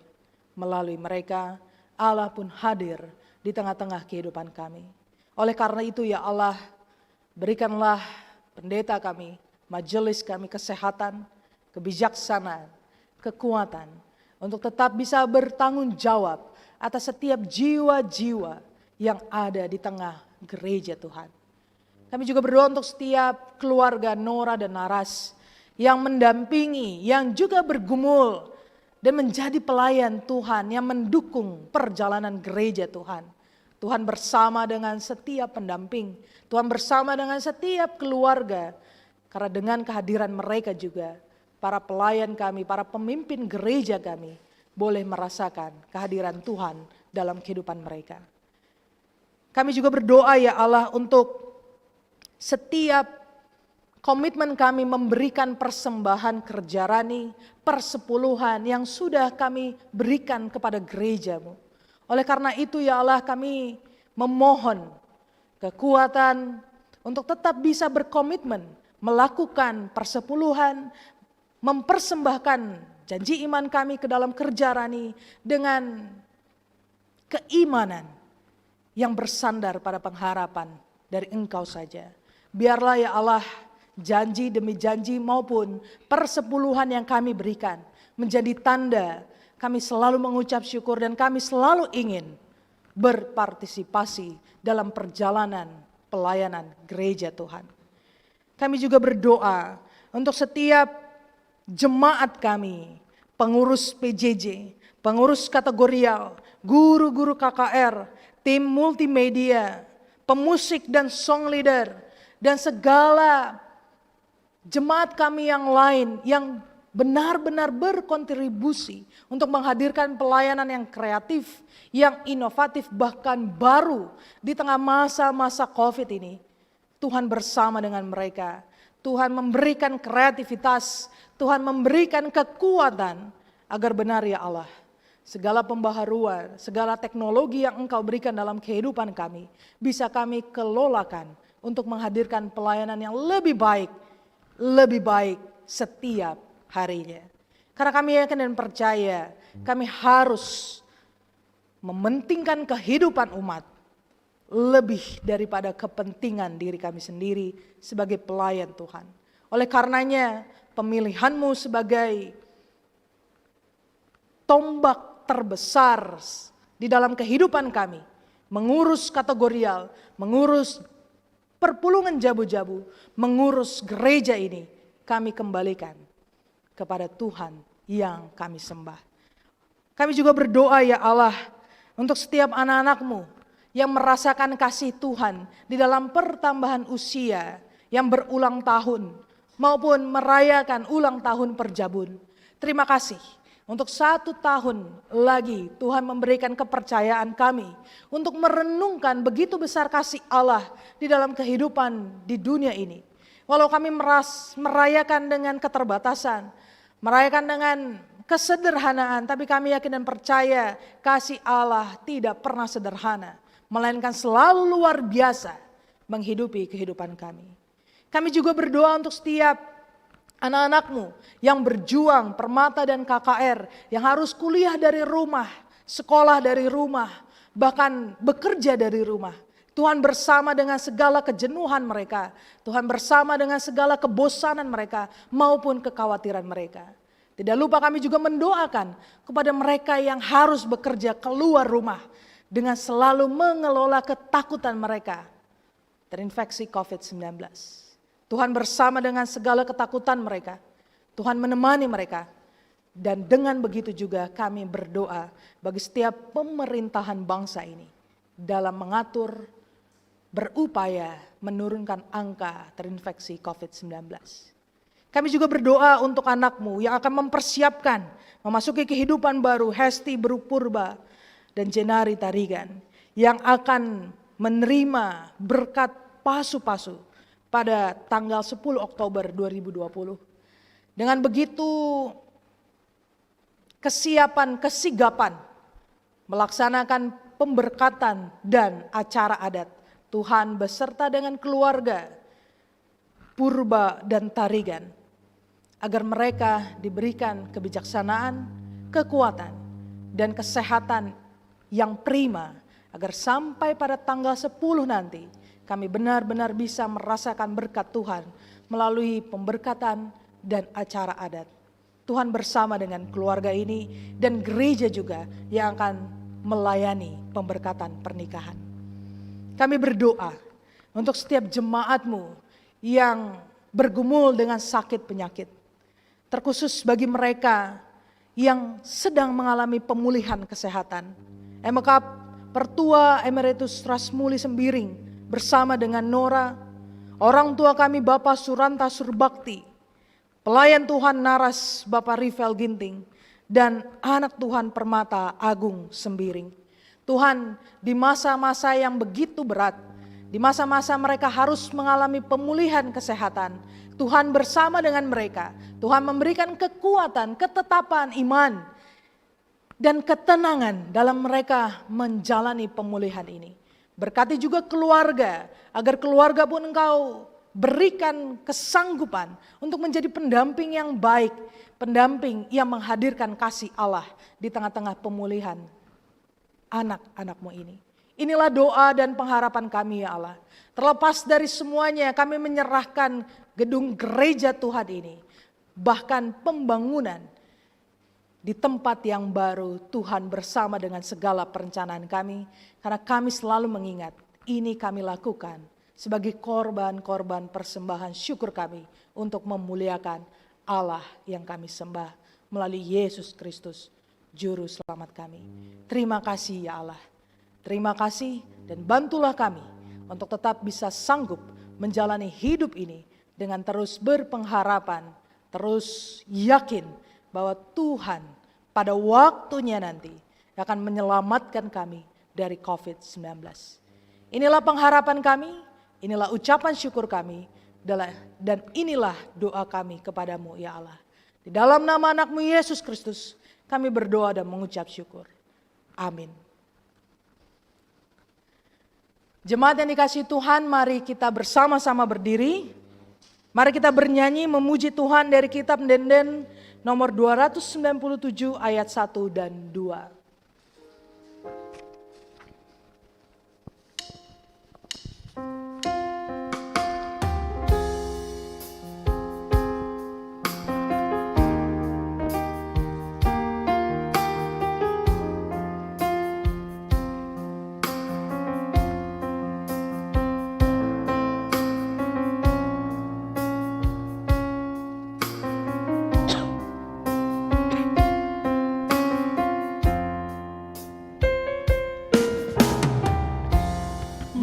melalui mereka, Allah pun hadir di tengah-tengah kehidupan kami. Oleh karena itu ya Allah, berikanlah pendeta kami, majelis kami kesehatan, kebijaksanaan, kekuatan untuk tetap bisa bertanggung jawab atas setiap jiwa-jiwa yang ada di tengah gereja Tuhan. Kami juga berdoa untuk setiap keluarga Nora dan Naras yang mendampingi, yang juga bergumul dan menjadi pelayan Tuhan, yang mendukung perjalanan gereja Tuhan. Tuhan bersama dengan setiap pendamping, Tuhan bersama dengan setiap keluarga, karena dengan kehadiran mereka juga para pelayan kami, para pemimpin gereja kami boleh merasakan kehadiran Tuhan dalam kehidupan mereka. Kami juga berdoa ya Allah untuk setiap komitmen kami memberikan persembahan kerja rani, persepuluhan yang sudah kami berikan kepada gereja-Mu. Oleh karena itu ya Allah, kami memohon kekuatan untuk tetap bisa berkomitmen melakukan persepuluhan, mempersembahkan janji iman kami ke dalam kerja rani dengan keimanan yang bersandar pada pengharapan dari Engkau saja. Biarlah ya Allah, janji demi janji maupun persepuluhan yang kami berikan menjadi tanda kami selalu mengucap syukur dan kami selalu ingin berpartisipasi dalam perjalanan pelayanan gereja Tuhan. Kami juga berdoa untuk setiap jemaat kami, pengurus PJJ, pengurus kategorial, guru-guru KKR, tim multimedia, pemusik dan song leader, dan segala jemaat kami yang lain yang benar-benar berkontribusi untuk menghadirkan pelayanan yang kreatif, yang inovatif, bahkan baru di tengah masa-masa COVID ini. Tuhan bersama dengan mereka. Tuhan memberikan kreativitas, Tuhan memberikan kekuatan agar benar ya Allah. Segala pembaharuan, segala teknologi yang Engkau berikan dalam kehidupan kami bisa kami kelolakan untuk menghadirkan pelayanan yang lebih baik setiap harinya. Karena kami yakin dan percaya kami harus mementingkan kehidupan umat lebih daripada kepentingan diri kami sendiri sebagai pelayan Tuhan. Oleh karenanya pemilihan-Mu sebagai tombak terbesar di dalam kehidupan kami, mengurus kategorial, mengurus perpulungan jabu-jabu, mengurus gereja ini, kami kembalikan kepada Tuhan yang kami sembah. Kami juga berdoa ya Allah untuk setiap anak-anak-Mu yang merasakan kasih Tuhan di dalam pertambahan usia yang berulang tahun maupun merayakan ulang tahun perjabun. Terima kasih. Untuk 1 tahun lagi Tuhan memberikan kepercayaan kami untuk merenungkan begitu besar kasih Allah di dalam kehidupan di dunia ini. Walau kami merayakan dengan keterbatasan, merayakan dengan kesederhanaan, tapi kami yakin dan percaya kasih Allah tidak pernah sederhana, melainkan selalu luar biasa menghidupi kehidupan kami. Kami juga berdoa untuk setiap anak-anak-Mu yang berjuang Permata dan KKR yang harus kuliah dari rumah, sekolah dari rumah, bahkan bekerja dari rumah. Tuhan bersama dengan segala kejenuhan mereka, Tuhan bersama dengan segala kebosanan mereka maupun kekhawatiran mereka. Tidak lupa kami juga mendoakan kepada mereka yang harus bekerja keluar rumah dengan selalu mengelola ketakutan mereka terinfeksi COVID-19. Tuhan bersama dengan segala ketakutan mereka. Tuhan menemani mereka. Dan dengan begitu juga kami berdoa bagi setiap pemerintahan bangsa ini dalam mengatur, berupaya menurunkan angka terinfeksi COVID-19. Kami juga berdoa untuk anak-Mu yang akan mempersiapkan memasuki kehidupan baru, Hesti Purba dan Jenari Tarigan, yang akan menerima berkat pasu-pasu pada tanggal 10 Oktober 2020. Dengan begitu kesigapan melaksanakan pemberkatan dan acara adat, Tuhan beserta dengan keluarga Purba dan Tarigan, agar mereka diberikan kebijaksanaan, kekuatan, dan kesehatan yang prima, agar sampai pada tanggal 10 nanti kami benar-benar bisa merasakan berkat Tuhan melalui pemberkatan dan acara adat. Tuhan bersama dengan keluarga ini dan gereja juga yang akan melayani pemberkatan pernikahan. Kami berdoa untuk setiap jemaat-Mu yang bergumul dengan sakit penyakit. Terkhusus bagi mereka yang sedang mengalami pemulihan kesehatan. MK Pertua Emeritus Rasmuli Sembiring bersama dengan Nora, orang tua kami Bapak Suranta Surbakti, pelayan Tuhan Naras Bapak Rivel Ginting, dan anak Tuhan Permata Agung Sembiring. Tuhan, di masa-masa yang begitu berat, di masa-masa mereka harus mengalami pemulihan kesehatan, Tuhan bersama dengan mereka. Tuhan memberikan kekuatan, ketetapan iman, dan ketenangan dalam mereka menjalani pemulihan ini. Berkati juga keluarga, agar keluarga pun Engkau berikan kesanggupan untuk menjadi pendamping yang baik, pendamping yang menghadirkan kasih Allah di tengah-tengah pemulihan anak-anak-Mu ini. Inilah doa dan pengharapan kami ya Allah. Terlepas dari semuanya, kami menyerahkan gedung gereja Tuhan ini, bahkan pembangunan di tempat yang baru. Tuhan bersama dengan segala perencanaan kami, karena kami selalu mengingat ini kami lakukan sebagai korban-korban persembahan syukur kami untuk memuliakan Allah yang kami sembah melalui Yesus Kristus, Juru Selamat kami. Terima kasih ya Allah. Terima kasih dan bantulah kami untuk tetap bisa sanggup menjalani hidup ini dengan terus berpengharapan, terus yakin bahwa Tuhan pada waktunya nanti akan menyelamatkan kami dari COVID-19. Inilah pengharapan kami, inilah ucapan syukur kami, dan inilah doa kami kepadamu ya Allah. Di dalam nama anak-Mu Yesus Kristus kami berdoa dan mengucap syukur. Amin. Jemaat yang dikasihi Tuhan, mari kita bersama-sama berdiri. Mari kita bernyanyi memuji Tuhan dari kitab Denden nomor 297 ayat 1 dan 2.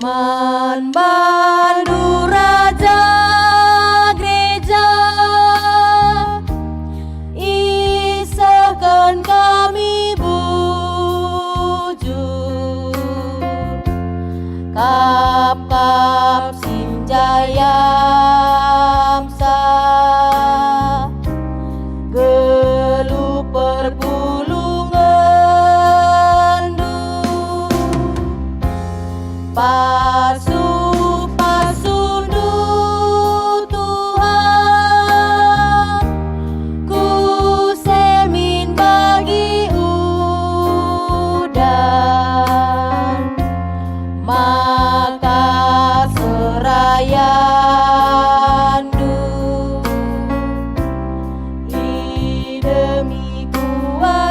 Manbandu Raja Gereja, isahkan kami bujur, kap-kap Sinjayamsa, gelup perpulungan du. Pasu-pasundu Tuhan, ku semin bagi udan, maka serayandu, i demi kuat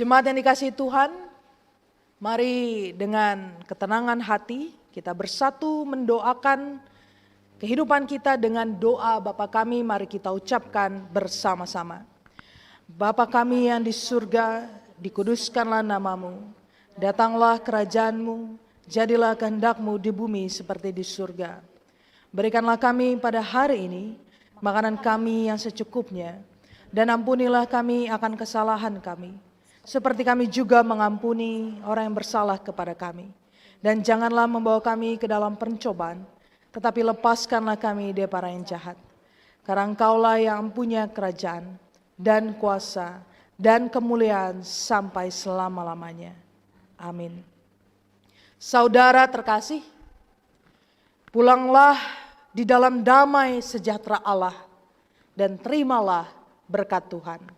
Jemaat yang dikasihi Tuhan, mari dengan ketenangan hati kita bersatu mendoakan kehidupan kita dengan doa Bapa kami. Mari kita ucapkan bersama-sama. Bapa kami yang di surga, dikuduskanlah namamu. Datanglah kerajaanmu, jadilah kehendak-Mu di bumi seperti di surga. Berikanlah kami pada hari ini makanan kami yang secukupnya, dan ampunilah kami akan kesalahan kami, seperti kami juga mengampuni orang yang bersalah kepada kami. Dan janganlah membawa kami ke dalam pencobaan, tetapi lepaskanlah kami daripada yang jahat. Karena Engkaulah yang punya kerajaan dan kuasa dan kemuliaan sampai selama-lamanya. Amin. Saudara terkasih, pulanglah di dalam damai sejahtera Allah dan terimalah berkat Tuhan.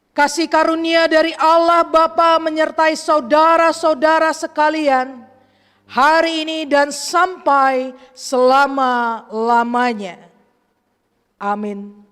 Kasih karunia dari Allah Bapa menyertai saudara-saudara sekalian hari ini dan sampai selama-lamanya. Amin.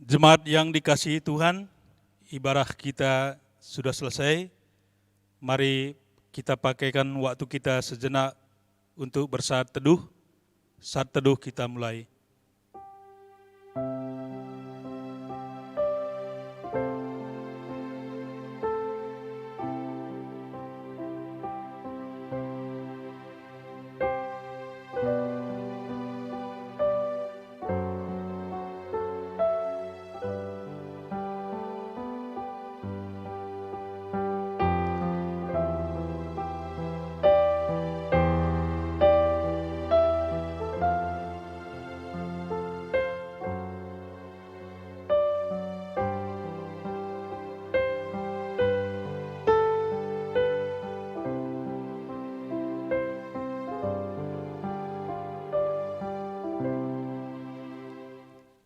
Jemaat yang dikasihi Tuhan, ibadah kita sudah selesai. Mari kita pakaikan waktu kita sejenak untuk bersaat teduh. Saat teduh kita mulai.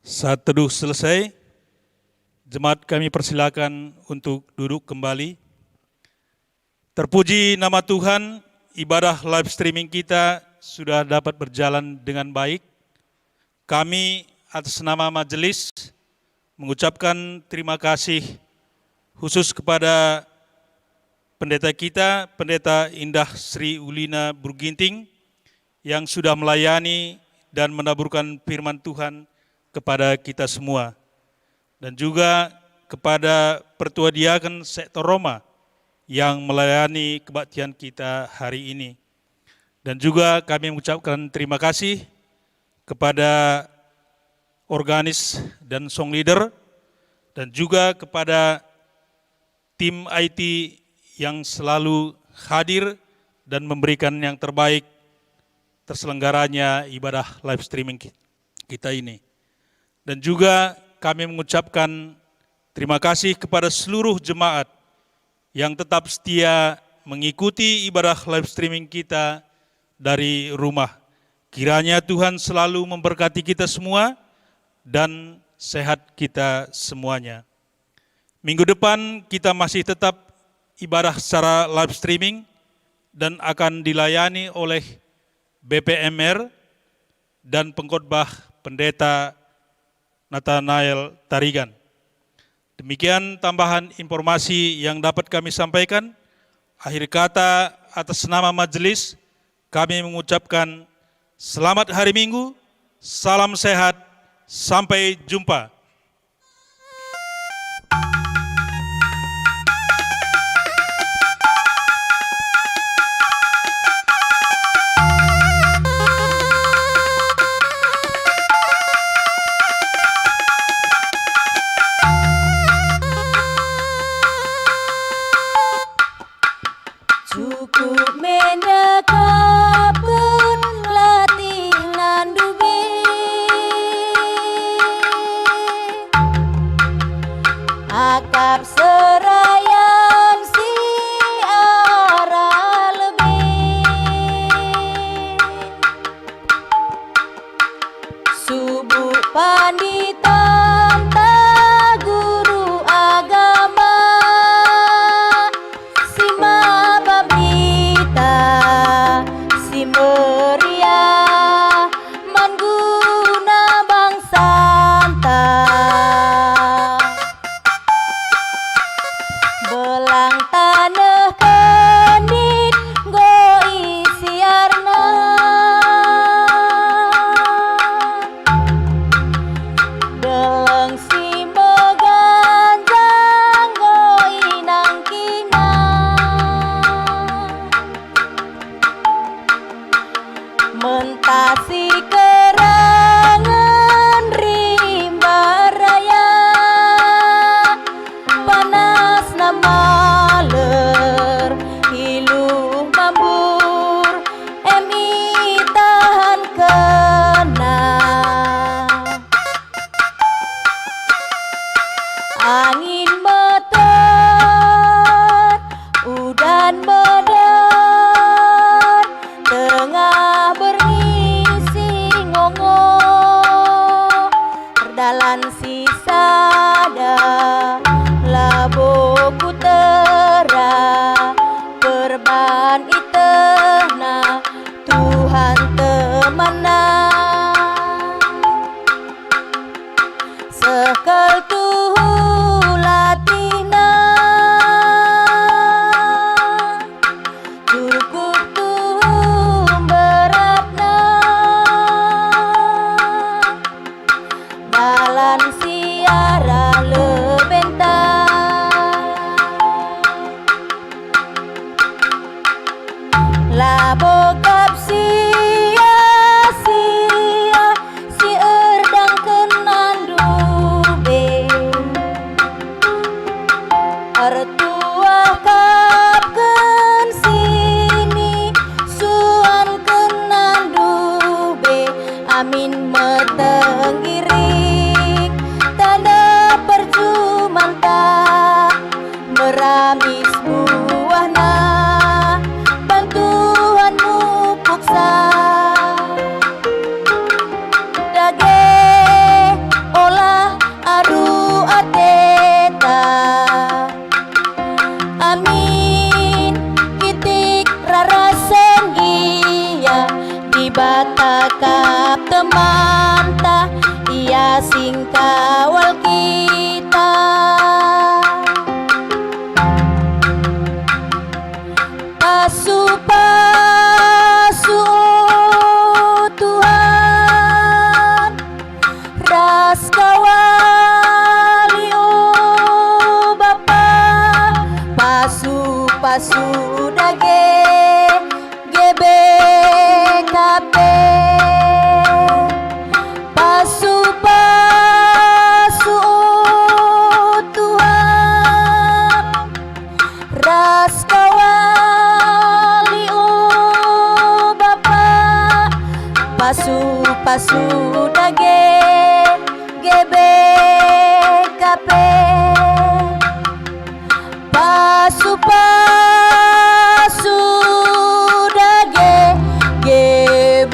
Saat teduh selesai, jemaat kami persilakan untuk duduk kembali. Terpuji nama Tuhan, ibadah live streaming kita sudah dapat berjalan dengan baik. Kami atas nama majelis mengucapkan terima kasih khusus kepada pendeta kita, Pendeta Indah Sri Ulina Burginting, yang sudah melayani dan menaburkan firman Tuhan kepada kita semua, dan juga kepada Pertua Diaken Sektor Roma yang melayani kebaktian kita hari ini. Dan juga kami mengucapkan terima kasih kepada organis dan song leader, dan juga kepada tim IT yang selalu hadir dan memberikan yang terbaik terselenggaranya ibadah live streaming kita ini. Dan juga kami mengucapkan terima kasih kepada seluruh jemaat yang tetap setia mengikuti ibadah live streaming kita dari rumah. Kiranya Tuhan selalu memberkati kita semua dan sehat kita semuanya. Minggu depan kita masih tetap ibadah secara live streaming dan akan dilayani oleh BPMR dan pengkhotbah Pendeta Nathanael Tarigan. Demikian tambahan informasi yang dapat kami sampaikan. Akhir kata atas nama majelis, kami mengucapkan selamat hari Minggu, salam sehat, sampai jumpa. akap serayang siara lebih, subuh panditan ta guru agama, si mababita si meriah mangguna bangsa ta, belang tanah kendit goi siarna, deleng si meganjang goi nangkina, mentasi kerangan rimba raya, panas namaler hiluh mambur, emi tahan kena, angin meter udan medar, tengah bernisi ngongo, dalan sisa dah labo putera, perban itena Tuhan temana, sekel tuhu latina, cukup tuhu beratna, dalan siara lebentang, labo kap sia-sia si erdang kenandube, artua kapken sini suan kenandube, amin metenggirik tanda percuman tak meramis buahna, bantuanmu puksa, dage olah aru ateta, amin kitik rarasen iya di bata kap teman ta, ia sing kawal kita, pasu-pasu Tuhan, ras kawali Bapa, pasu-pasu dage GBKP, pasu-pasu Tuhan, ras kawali Bapa, pasu-pasu dage GBKP, pasu-pasu dage GBKP.